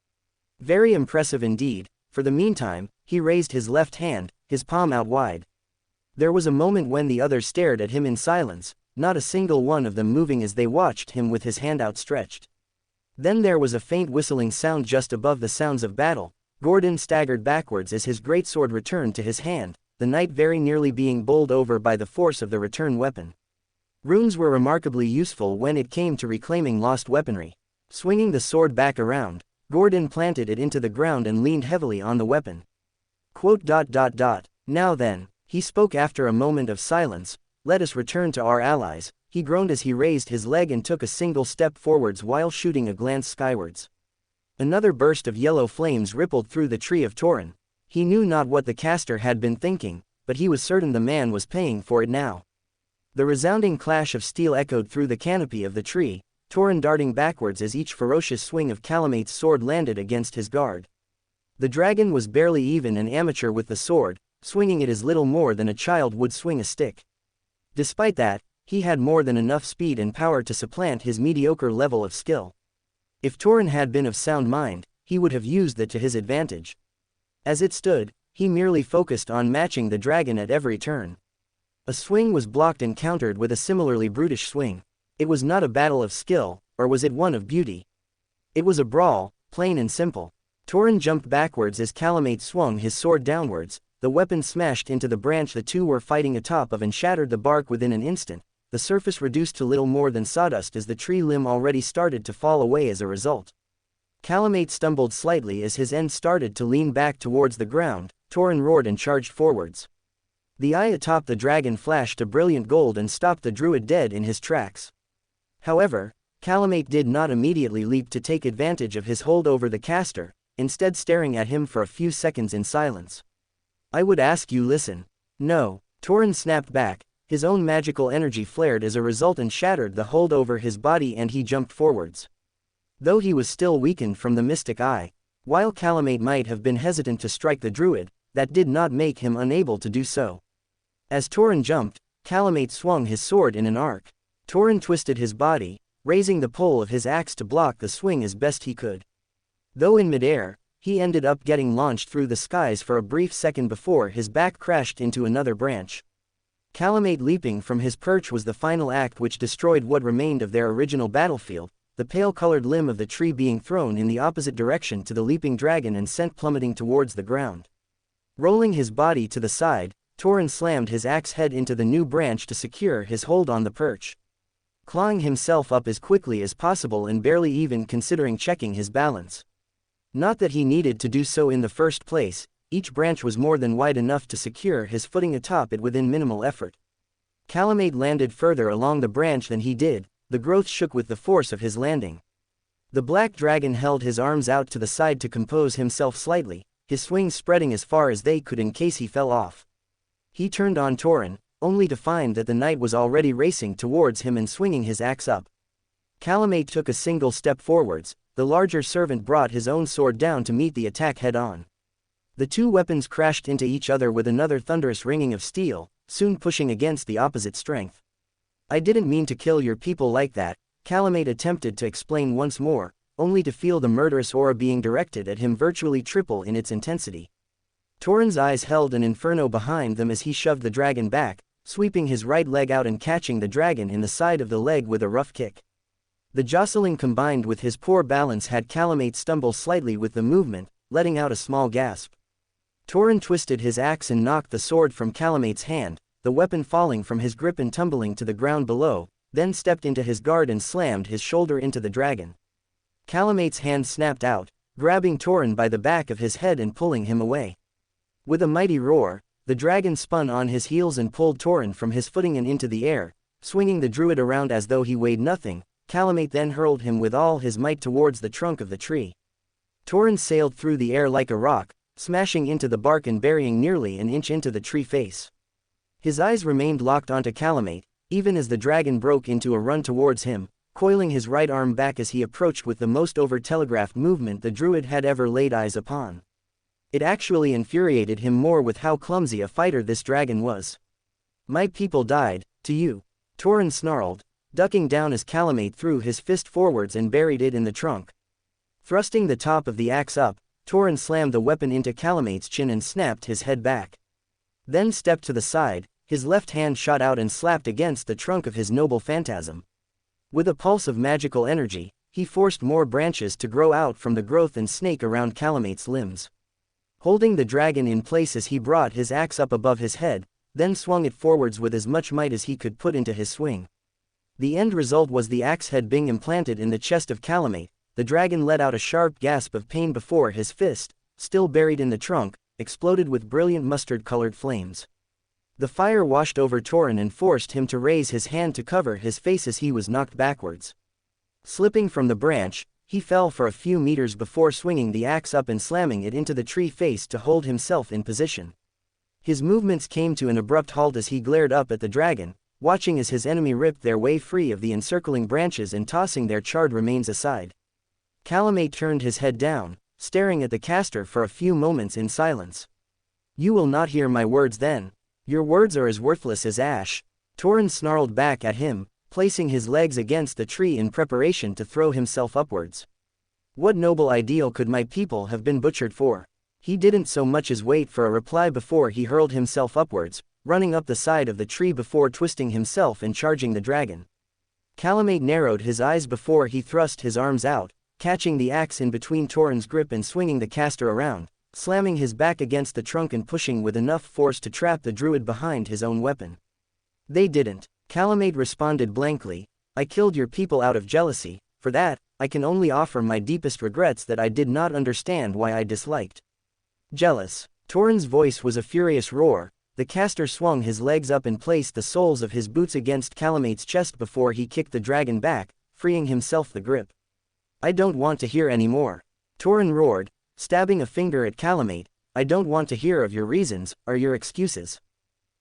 Speaker 1: "Very impressive indeed." For the meantime, he raised his left hand, his palm out wide. There was a moment when the others stared at him in silence, not a single one of them moving as they watched him with his hand outstretched. Then there was a faint whistling sound just above the sounds of battle. Gordon staggered backwards as his greatsword returned to his hand, the knight very nearly being bowled over by the force of the return weapon. Runes were remarkably useful when it came to reclaiming lost weaponry. Swinging the sword back around, Gordon planted it into the ground and leaned heavily on the weapon. "Now then," he spoke after a moment of silence, "let us return to our allies." He groaned as he raised his leg and took a single step forwards while shooting a glance skywards. Another burst of yellow flames rippled through the tree of Torin. He knew not what the caster had been thinking, but he was certain the man was paying for it now. The resounding clash of steel echoed through the canopy of the tree, Torin darting backwards as each ferocious swing of Calamate's sword landed against his guard. The dragon was barely even an amateur with the sword, swinging it as little more than a child would swing a stick. Despite that, he had more than enough speed and power to supplant his mediocre level of skill. If Torin had been of sound mind, he would have used that to his advantage. As it stood, he merely focused on matching the dragon at every turn. A swing was blocked and countered with a similarly brutish swing. It was not a battle of skill, or was it one of beauty? It was a brawl, plain and simple. Torin jumped backwards as Calamate swung his sword downwards, the weapon smashed into the branch the two were fighting atop of and shattered the bark within an instant, the surface reduced to little more than sawdust as the tree limb already started to fall away as a result. Calamate stumbled slightly as his end started to lean back towards the ground. Torin roared and charged forwards. The eye atop the dragon flashed a brilliant gold and stopped the druid dead in his tracks. However, Calamate did not immediately leap to take advantage of his hold over the caster, instead staring at him for a few seconds in silence. "I would ask you listen." "No." Torin snapped back, his own magical energy flared as a result and shattered the hold over his body and he jumped forwards. Though he was still weakened from the mystic eye, while Calamate might have been hesitant to strike the druid, that did not make him unable to do so. As Torin jumped, Calamate swung his sword in an arc. Torin twisted his body, raising the pole of his axe to block the swing as best he could. Though in midair, he ended up getting launched through the skies for a brief second before his back crashed into another branch. Calamate leaping from his perch was the final act which destroyed what remained of their original battlefield, the pale-colored limb of the tree being thrown in the opposite direction to the leaping dragon and sent plummeting towards the ground. Rolling his body to the side, Torin slammed his axe head into the new branch to secure his hold on the perch. Clawing himself up as quickly as possible and barely even considering checking his balance. Not that he needed to do so in the first place, each branch was more than wide enough to secure his footing atop it within minimal effort. Calamate landed further along the branch than he did, the growth shook with the force of his landing. The black dragon held his arms out to the side to compose himself slightly, his swings spreading as far as they could in case he fell off. He turned on Torin, only to find that the knight was already racing towards him and swinging his axe up. Calamate took a single step forwards, the larger servant brought his own sword down to meet the attack head-on. The two weapons crashed into each other with another thunderous ringing of steel, soon pushing against the opposite strength. "I didn't mean to kill your people like that," Calamate attempted to explain once more, only to feel the murderous aura being directed at him virtually triple in its intensity. Torin's eyes held an inferno behind them as he shoved the dragon back, sweeping his right leg out and catching the dragon in the side of the leg with a rough kick. The jostling combined with his poor balance had Calamate stumble slightly with the movement, letting out a small gasp. Torin twisted his axe and knocked the sword from Calamate's hand, the weapon falling from his grip and tumbling to the ground below, then stepped into his guard and slammed his shoulder into the dragon. Calamate's hand snapped out, grabbing Torin by the back of his head and pulling him away. With a mighty roar, the dragon spun on his heels and pulled Torin from his footing and into the air, swinging the druid around as though he weighed nothing. Calamate then hurled him with all his might towards the trunk of the tree. Torin sailed through the air like a rock, smashing into the bark and burying nearly an inch into the tree face. His eyes remained locked onto Calamate, even as the dragon broke into a run towards him, coiling his right arm back as he approached with the most over-telegraphed movement the druid had ever laid eyes upon. It actually infuriated him more with how clumsy a fighter this dragon was. "My people died, to you," Torin snarled, ducking down as Calamate threw his fist forwards and buried it in the trunk. Thrusting the top of the axe up, Torin slammed the weapon into Calamate's chin and snapped his head back. Then stepped to the side, his left hand shot out and slapped against the trunk of his noble phantasm. With a pulse of magical energy, he forced more branches to grow out from the growth and snake around Calamate's limbs. Holding the dragon in place as he brought his axe up above his head, then swung it forwards with as much might as he could put into his swing. The end result was the axe head being implanted in the chest of Calamate. The dragon let out a sharp gasp of pain before his fist, still buried in the trunk, exploded with brilliant mustard-colored flames. The fire washed over Torin and forced him to raise his hand to cover his face as he was knocked backwards. Slipping from the branch, He fell for a few meters before swinging the axe up and slamming it into the tree face to hold himself in position. His movements came to an abrupt halt as he glared up at the dragon, watching as his enemy ripped their way free of the encircling branches and tossing their charred remains aside. Calamate turned his head down, staring at the caster for a few moments in silence. "You will not hear my words then. Your words are as worthless as ash." Torin snarled back at him, placing his legs against the tree in preparation to throw himself upwards. What noble ideal could my people have been butchered for? He didn't so much as wait for a reply before he hurled himself upwards, running up the side of the tree before twisting himself and charging the dragon. Calamate narrowed his eyes before he thrust his arms out, catching the axe in between Torin's grip and swinging the caster around, slamming his back against the trunk and pushing with enough force to trap the druid behind his own weapon. "They didn't," Calamate responded blankly. "I killed your people out of jealousy. For that, I can only offer my deepest regrets that I did not understand why I disliked." "Jealous." Torin's voice was a furious roar. The caster swung his legs up and placed the soles of his boots against Calamate's chest before he kicked the dragon back, freeing himself the grip. "I don't want to hear any more," Torin roared, stabbing a finger at Calamate. "I don't want to hear of your reasons, or your excuses,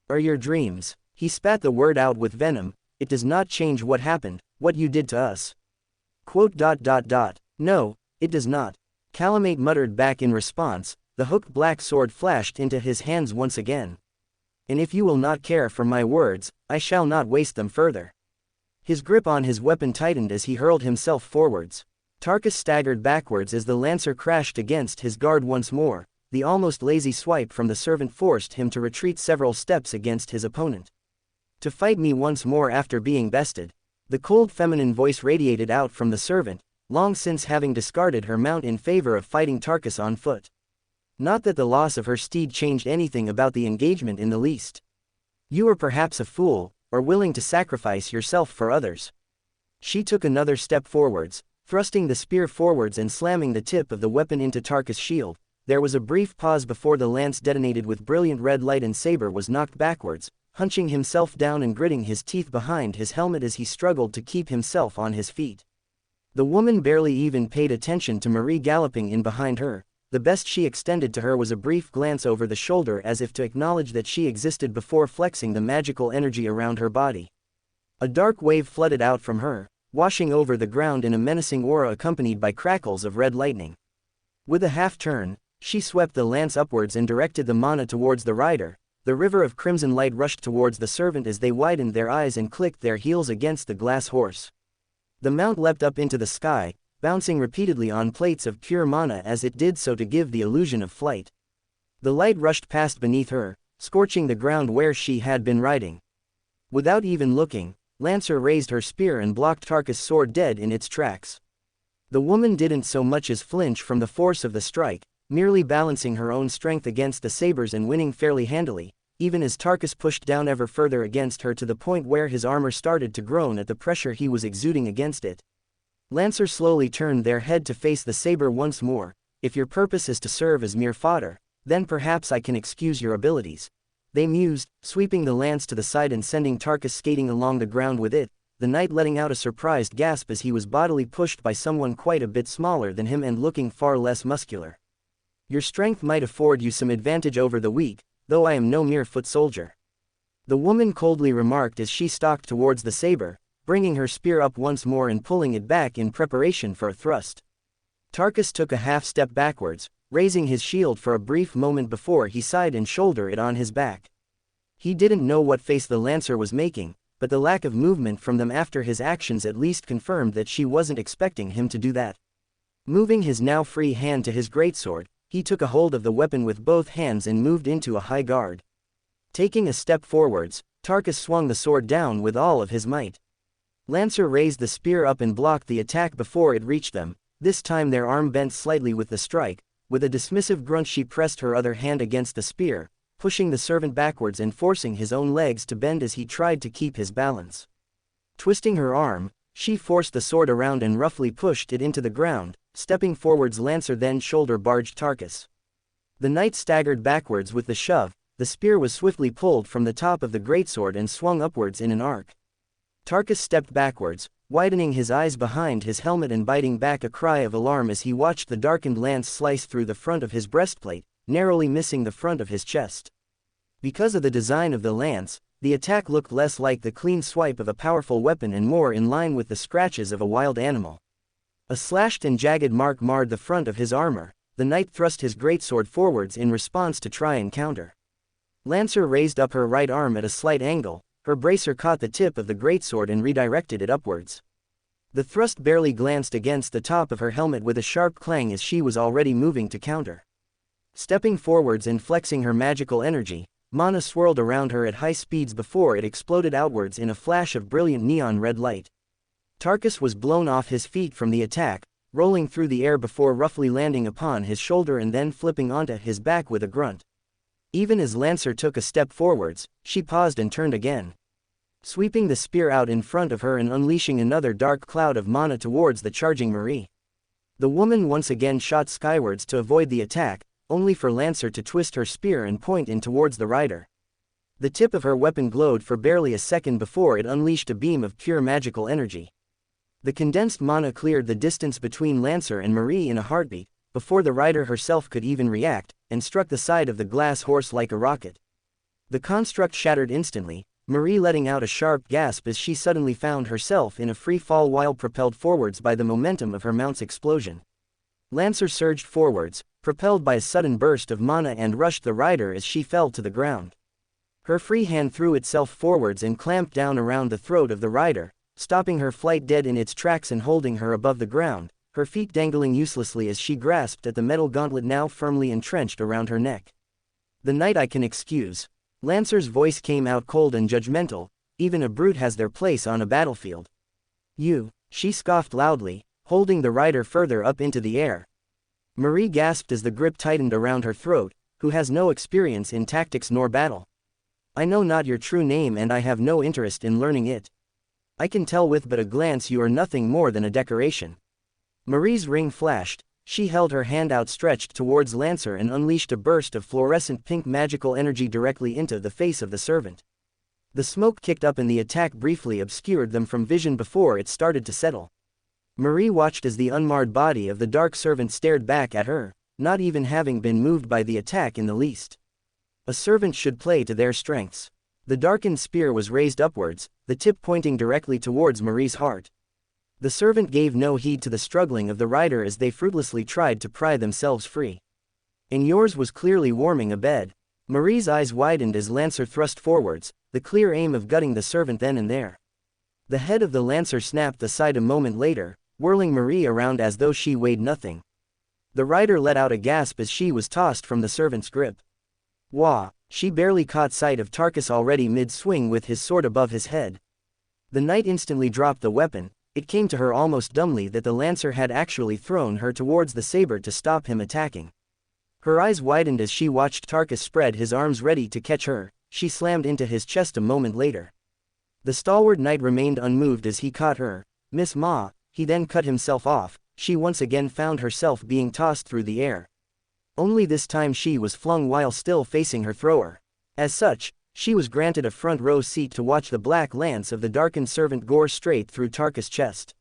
Speaker 1: or your dreams." He spat the word out with venom. "It does not change what happened, what you did to us." "No, it does not," Calamate muttered back in response. The hooked black sword flashed into his hands once again. "And if you will not care for my words, I shall not waste them further." His grip on his weapon tightened as he hurled himself forwards. Tarkus staggered backwards as the lancer crashed against his guard once more. The almost lazy swipe from the servant forced him to retreat several steps against his opponent. "To fight me once more after being bested." The cold feminine voice radiated out from the servant, long since having discarded her mount in favor of fighting Tarkus on foot. Not that the loss of her steed changed anything about the engagement in the least. "You are perhaps a fool, or willing to sacrifice yourself for others." She took another step forwards, thrusting the spear forwards and slamming the tip of the weapon into Tarkus' shield. There was a brief pause before the lance detonated with brilliant red light and Saber was knocked backwards, hunching himself down and gritting his teeth behind his helmet as he struggled to keep himself on his feet. The woman barely even paid attention to Marie galloping in behind her. The best she extended to her was a brief glance over the shoulder as if to acknowledge that she existed before flexing the magical energy around her body. A dark wave flooded out from her, washing over the ground in a menacing aura accompanied by crackles of red lightning. With a half-turn, she swept the lance upwards and directed the mana towards the rider. The river of crimson light rushed towards the servant as they widened their eyes and clicked their heels against the glass horse. The mount leapt up into the sky, bouncing repeatedly on plates of pure mana as it did so to give the illusion of flight. The light rushed past beneath her, scorching the ground where she had been riding. Without even looking, Lancer raised her spear and blocked Tarkus' sword dead in its tracks. The woman didn't so much as flinch from the force of the strike, merely balancing her own strength against the sabers and winning fairly handily, even as Tarkus pushed down ever further against her to the point where his armor started to groan at the pressure he was exuding against it. Lancer slowly turned their head to face the saber once more. "If your purpose is to serve as mere fodder, then perhaps I can excuse your abilities," they mused, sweeping the lance to the side and sending Tarkus skating along the ground with it, the knight letting out a surprised gasp as he was bodily pushed by someone quite a bit smaller than him and looking far less muscular. "Your strength might afford you some advantage over the weak, though I am no mere foot soldier," the woman coldly remarked as she stalked towards the saber, bringing her spear up once more and pulling it back in preparation for a thrust. Tarkus took a half-step backwards, raising his shield for a brief moment before he sighed and shouldered it on his back. He didn't know what face the Lancer was making, but the lack of movement from them after his actions at least confirmed that she wasn't expecting him to do that. Moving his now free hand to his greatsword, he took a hold of the weapon with both hands and moved into a high guard. Taking a step forwards, Tarkus swung the sword down with all of his might. Lancer raised the spear up and blocked the attack before it reached them. This time their arm bent slightly with the strike. With a dismissive grunt she pressed her other hand against the spear, pushing the servant backwards and forcing his own legs to bend as he tried to keep his balance. Twisting her arm, she forced the sword around and roughly pushed it into the ground. Stepping forwards, Lancer then shoulder-barged Tarkus. The knight staggered backwards with the shove. The spear was swiftly pulled from the top of the greatsword and swung upwards in an arc. Tarkus stepped backwards, widening his eyes behind his helmet and biting back a cry of alarm as he watched the darkened lance slice through the front of his breastplate, narrowly missing the front of his chest. Because of the design of the lance, the attack looked less like the clean swipe of a powerful weapon and more in line with the scratches of a wild animal. A slashed and jagged mark marred the front of his armor. The knight thrust his greatsword forwards in response to try and counter. Lancer raised up her right arm at a slight angle. Her bracer caught the tip of the greatsword and redirected it upwards. The thrust barely glanced against the top of her helmet with a sharp clang as she was already moving to counter. Stepping forwards and flexing her magical energy, mana swirled around her at high speeds before it exploded outwards in a flash of brilliant neon red light. Tarkus was blown off his feet from the attack, rolling through the air before roughly landing upon his shoulder and then flipping onto his back with a grunt. Even as Lancer took a step forwards, she paused and turned again. Sweeping the spear out in front of her and unleashing another dark cloud of mana towards the charging Marie. The woman once again shot skywards to avoid the attack, only for Lancer to twist her spear and point in towards the rider. The tip of her weapon glowed for barely a second before it unleashed a beam of pure magical energy. The condensed mana cleared the distance between Lancer and Marie in a heartbeat, before the rider herself could even react, and struck the side of the glass horse like a rocket. The construct shattered instantly, Marie letting out a sharp gasp as she suddenly found herself in a free fall while propelled forwards by the momentum of her mount's explosion. Lancer surged forwards, propelled by a sudden burst of mana and rushed the rider as she fell to the ground. Her free hand threw itself forwards and clamped down around the throat of the rider, stopping her flight dead in its tracks and holding her above the ground, her feet dangling uselessly as she grasped at the metal gauntlet now firmly entrenched around her neck. "The knight I can excuse." Lancer's voice came out cold and judgmental. "Even a brute has their place on a battlefield." "You," she scoffed loudly, holding the rider further up into the air. Marie gasped as the grip tightened around her throat. "Who has no experience in tactics nor battle? I know not your true name and I have no interest in learning it. I can tell with but a glance you are nothing more than a decoration." Marie's ring flashed. She held her hand outstretched towards Lancer and unleashed a burst of fluorescent pink magical energy directly into the face of the servant. The smoke kicked up and the attack briefly obscured them from vision before it started to settle. Marie watched as the unmarred body of the dark servant stared back at her, not even having been moved by the attack in the least. A servant should play to their strengths. The darkened spear was raised upwards, the tip pointing directly towards Marie's heart. The servant gave no heed to the struggling of the rider as they fruitlessly tried to pry themselves free. "And yours was clearly warming a bed." Marie's eyes widened as Lancer thrust forwards, the clear aim of gutting the servant then and there. The head of the Lancer snapped aside a moment later, whirling Marie around as though she weighed nothing. The rider let out a gasp as she was tossed from the servant's grip. Wah! She barely caught sight of Tarkus already mid-swing with his sword above his head. The knight instantly dropped the weapon. It came to her almost dumbly that the Lancer had actually thrown her towards the saber to stop him attacking. Her eyes widened as she watched Tarkus spread his arms ready to catch her. She slammed into his chest a moment later. The stalwart knight remained unmoved as he caught her. "Miss Ma," he then cut himself off. She once again found herself being tossed through the air. Only this time she was flung while still facing her thrower. As such, she was granted a front row seat to watch the black lance of the darkened servant gore straight through Tarkus' chest.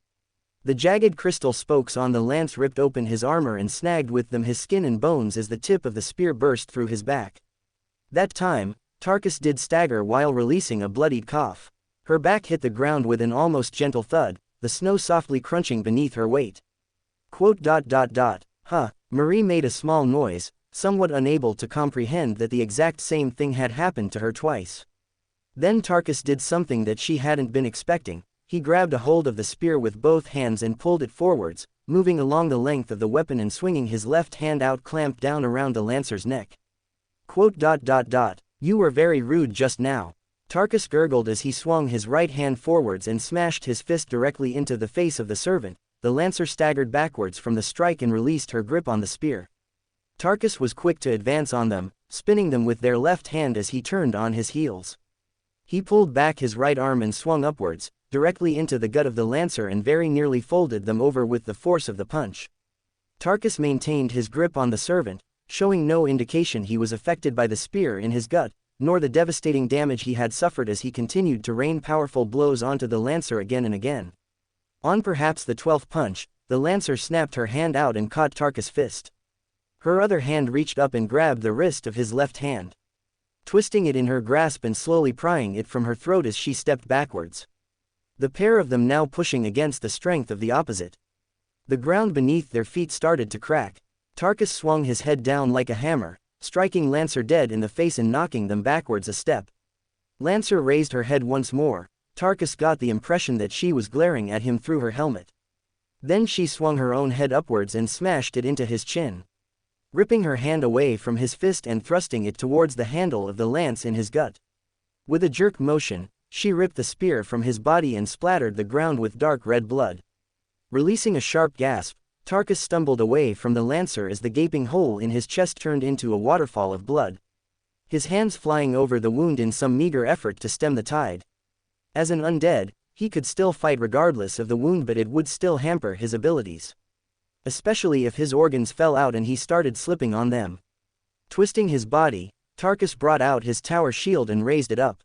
Speaker 1: The jagged crystal spokes on the lance ripped open his armor and snagged with them his skin and bones as the tip of the spear burst through his back. That time, Tarkus did stagger while releasing a bloodied cough. Her back hit the ground with an almost gentle thud, the snow softly crunching beneath her weight. Huh, Marie made a small noise, somewhat unable to comprehend that the exact same thing had happened to her twice. Then Tarkus did something that she hadn't been expecting. He grabbed a hold of the spear with both hands and pulled it forwards, moving along the length of the weapon and swinging his left hand out clamped down around the Lancer's neck. You were very rude just now. Tarkus gurgled as he swung his right hand forwards and smashed his fist directly into the face of the servant. The Lancer staggered backwards from the strike and released her grip on the spear. Tarkus was quick to advance on them, spinning them with their left hand as he turned on his heels. He pulled back his right arm and swung upwards, directly into the gut of the Lancer and very nearly folded them over with the force of the punch. Tarkus maintained his grip on the servant, showing no indication he was affected by the spear in his gut, nor the devastating damage he had suffered as he continued to rain powerful blows onto the Lancer again and again. On perhaps the 12th punch, the lancer snapped her hand out and caught Tarkus' fist. Her other hand reached up and grabbed the wrist of his left hand, twisting it in her grasp and slowly prying it from her throat as she stepped backwards. The pair of them now pushing against the strength of the opposite. The ground beneath their feet started to crack. Tarkus swung his head down like a hammer, striking Lancer dead in the face and knocking them backwards a step. Lancer raised her head once more. Tarkus got the impression that she was glaring at him through her helmet. Then she swung her own head upwards and smashed it into his chin, ripping her hand away from his fist and thrusting it towards the handle of the lance in his gut. With a jerk motion, she ripped the spear from his body and splattered the ground with dark red blood. Releasing a sharp gasp, Tarkus stumbled away from the lancer as the gaping hole in his chest turned into a waterfall of blood, his hands flying over the wound in some meager effort to stem the tide. As an undead, he could still fight regardless of the wound, but it would still hamper his abilities, especially if his organs fell out and he started slipping on them. Twisting his body, Tarkus brought out his tower shield and raised it up.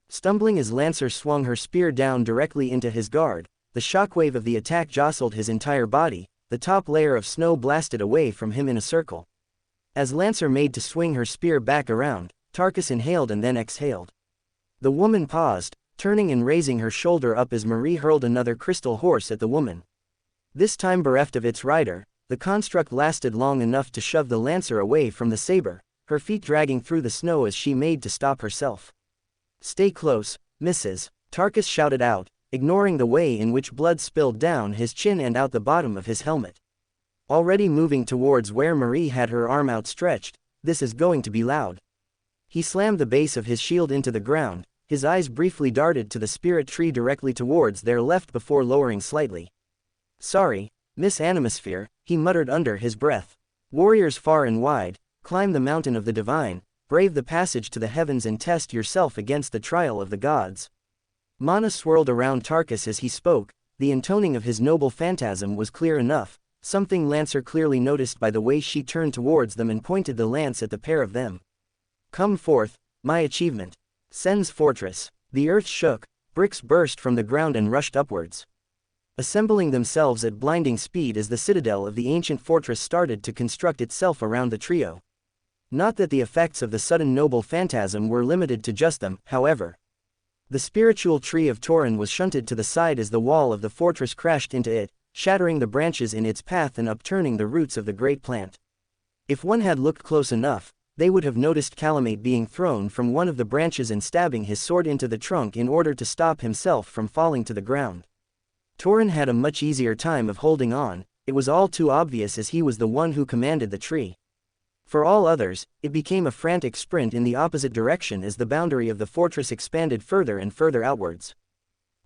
Speaker 1: Stumbling as Lancer swung her spear down directly into his guard, the shockwave of the attack jostled his entire body, the top layer of snow blasted away from him in a circle. As Lancer made to swing her spear back around, Tarkus inhaled and then exhaled. The woman paused, turning and raising her shoulder up as Marie hurled another crystal horse at the woman. This time bereft of its rider, the construct lasted long enough to shove the lancer away from the saber, her feet dragging through the snow as she made to stop herself. "Stay close, Mrs." Tarkus shouted out, ignoring the way in which blood spilled down his chin and out the bottom of his helmet. Already moving towards where Marie had her arm outstretched, "This is going to be loud." He slammed the base of his shield into the ground, his eyes briefly darted to the spirit tree directly towards their left before lowering slightly. "Sorry, Miss Animosphere," he muttered under his breath. "Warriors far and wide, climb the mountain of the divine, brave the passage to the heavens and test yourself against the trial of the gods." Mana swirled around Tarkus as he spoke. The intoning of his noble phantasm was clear enough, something Lancer clearly noticed by the way she turned towards them and pointed the lance at the pair of them. "Come forth, my achievement. Sen's fortress." The earth shook, bricks burst from the ground and rushed upwards, assembling themselves at blinding speed as the citadel of the ancient fortress started to construct itself around the trio. Not that the effects of the sudden noble phantasm were limited to just them, however. The spiritual tree of Torin was shunted to the side as the wall of the fortress crashed into it, shattering the branches in its path and upturning the roots of the great plant. If one had looked close enough, they would have noticed Calamate being thrown from one of the branches and stabbing his sword into the trunk in order to stop himself from falling to the ground. Torin had a much easier time of holding on. It was all too obvious as he was the one who commanded the tree. For all others, it became a frantic sprint in the opposite direction as the boundary of the fortress expanded further and further outwards.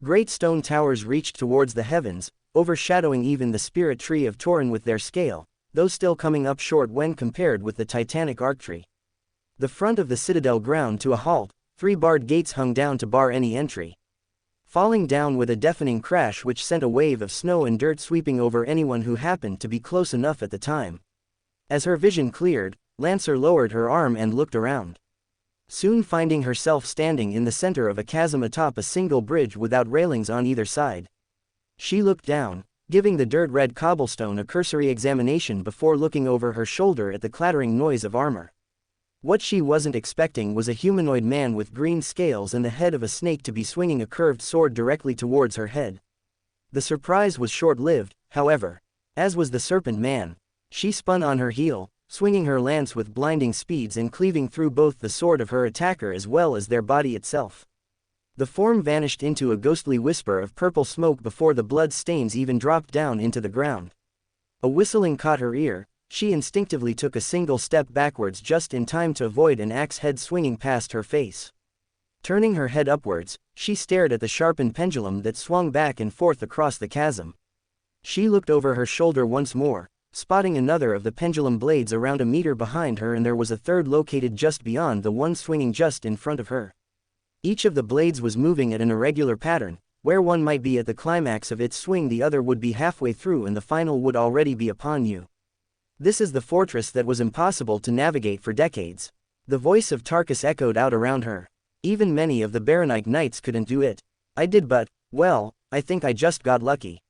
Speaker 1: Great stone towers reached towards the heavens, overshadowing even the spirit tree of Torin with their scale, though still coming up short when compared with the titanic arc tree. The front of the citadel ground to a halt, 3 barred gates hung down to bar any entry, falling down with a deafening crash which sent a wave of snow and dirt sweeping over anyone who happened to be close enough at the time. As her vision cleared, Lancer lowered her arm and looked around, soon finding herself standing in the center of a chasm atop a single bridge without railings on either side. She looked down, giving the dirt-red cobblestone a cursory examination before looking over her shoulder at the clattering noise of armor. What she wasn't expecting was a humanoid man with green scales and the head of a snake to be swinging a curved sword directly towards her head. The surprise was short-lived, however. As was the serpent man. She spun on her heel, swinging her lance with blinding speeds and cleaving through both the sword of her attacker as well as their body itself. The form vanished into a ghostly whisper of purple smoke before the blood stains even dropped down into the ground. A whistling caught her ear. She instinctively took a single step backwards just in time to avoid an axe head swinging past her face. Turning her head upwards, she stared at the sharpened pendulum that swung back and forth across the chasm. She looked over her shoulder once more, spotting another of the pendulum blades around a meter behind her, and there was a third located just beyond the one swinging just in front of her. Each of the blades was moving at an irregular pattern. Where one might be at the climax of its swing, the other would be halfway through and the final would already be upon you. This is the fortress that was impossible to navigate for decades. The voice of Tarkus echoed out around her. Even many of the Baronite knights couldn't do it. I did, but, well, I think I just got lucky.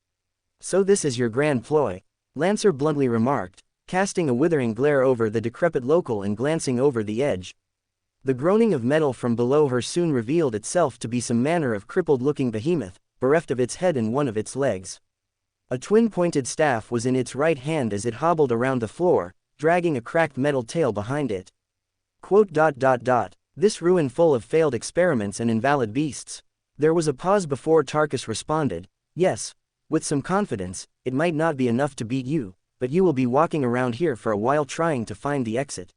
Speaker 1: So this is your grand ploy, Lancer bluntly remarked, casting a withering glare over the decrepit local and glancing over the edge. The groaning of metal from below her soon revealed itself to be some manner of crippled-looking behemoth, bereft of its head and one of its legs. A twin-pointed staff was in its right hand as it hobbled around the floor, dragging a cracked metal tail behind it. This ruin full of failed experiments and invalid beasts. There was a pause before Tarkus responded, yes, with some confidence, it might not be enough to beat you, but you will be walking around here for a while trying to find the exit.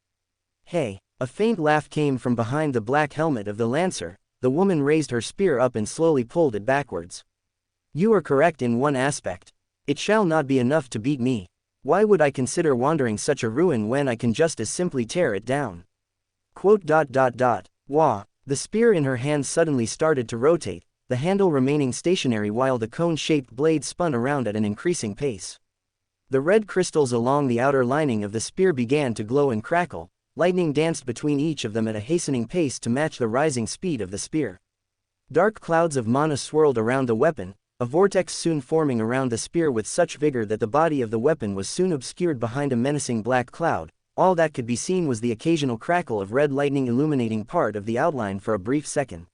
Speaker 1: Hey, a faint laugh came from behind the black helmet of the Lancer. The woman raised her spear up and slowly pulled it backwards. You are correct in one aspect. It shall not be enough to beat me. Why would I consider wandering such a ruin when I can just as simply tear it down? Wah. The spear in her hand suddenly started to rotate, the handle remaining stationary while the cone-shaped blade spun around at an increasing pace. The red crystals along the outer lining of the spear began to glow and crackle. Lightning danced between each of them at a hastening pace to match the rising speed of the spear. Dark clouds of mana swirled around the weapon, a vortex soon forming around the spear with such vigor that the body of the weapon was soon obscured behind a menacing black cloud. All that could be seen was the occasional crackle of red lightning illuminating part of the outline for a brief second.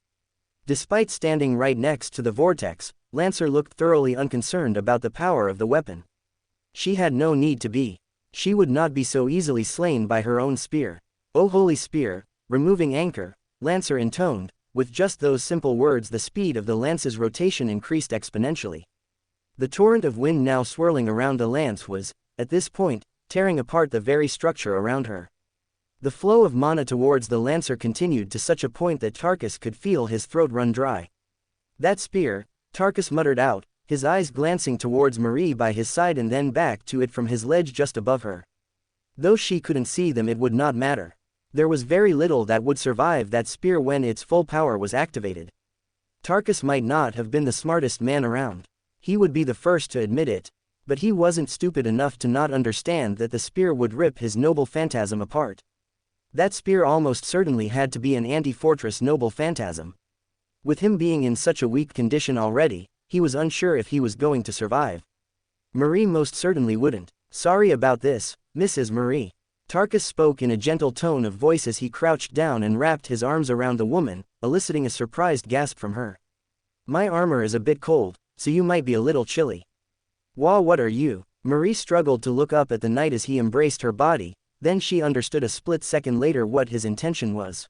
Speaker 1: Despite standing right next to the vortex, Lancer looked thoroughly unconcerned about the power of the weapon. She had no need to be. She would not be so easily slain by her own spear. O holy spear, removing anchor, Lancer intoned. With just those simple words the speed of the lance's rotation increased exponentially. The torrent of wind now swirling around the lance was, at this point, tearing apart the very structure around her. The flow of mana towards the Lancer continued to such a point that Tarkus could feel his throat run dry. That spear, Tarkus muttered out, his eyes glancing towards Marie by his side and then back to it from his ledge just above her. Though she couldn't see them, it would not matter. There was very little that would survive that spear when its full power was activated. Tarkus might not have been the smartest man around. He would be the first to admit it. But he wasn't stupid enough to not understand that the spear would rip his noble phantasm apart. That spear almost certainly had to be an anti-fortress noble phantasm. With him being in such a weak condition already, he was unsure if he was going to survive. Marie most certainly wouldn't. Sorry about this, Mrs. Marie. Tarkus spoke in a gentle tone of voice as he crouched down and wrapped his arms around the woman, eliciting a surprised gasp from her. My armor is a bit cold, so you might be a little chilly. Wah, what are you? Marie struggled to look up at the knight as he embraced her body, then she understood a split second later what his intention was.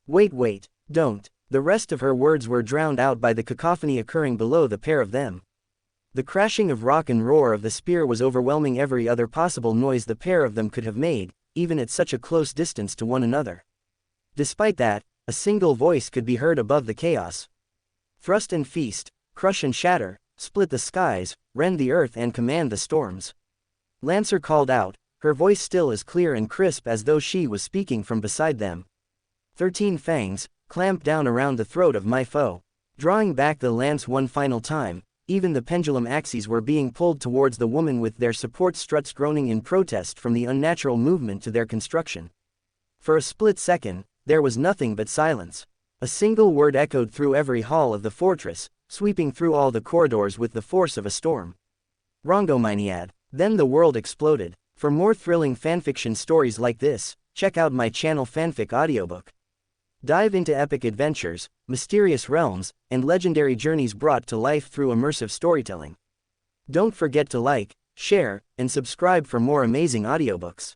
Speaker 1: Wait, don't. The rest of her words were drowned out by the cacophony occurring below the pair of them. The crashing of rock and roar of the spear was overwhelming every other possible noise the pair of them could have made, even at such a close distance to one another. Despite that, a single voice could be heard above the chaos. Thrust and feast, crush and shatter, split the skies, rend the earth and command the storms. Lancer called out, her voice still as clear and crisp as though she was speaking from beside them. 13 fangs, clamp down around the throat of my foe. Drawing back the lance one final time, even the pendulum axes were being pulled towards the woman with their support struts groaning in protest from the unnatural movement to their construction. For a split second, there was nothing but silence. A single word echoed through every hall of the fortress, sweeping through all the corridors with the force of a storm. Rongominiad. Then the world exploded. For more thrilling fanfiction stories like this, check out my channel Fanfic Audiobook. Dive into epic adventures, mysterious realms, and legendary journeys brought to life through immersive storytelling. Don't forget to like, share, and subscribe for more amazing audiobooks.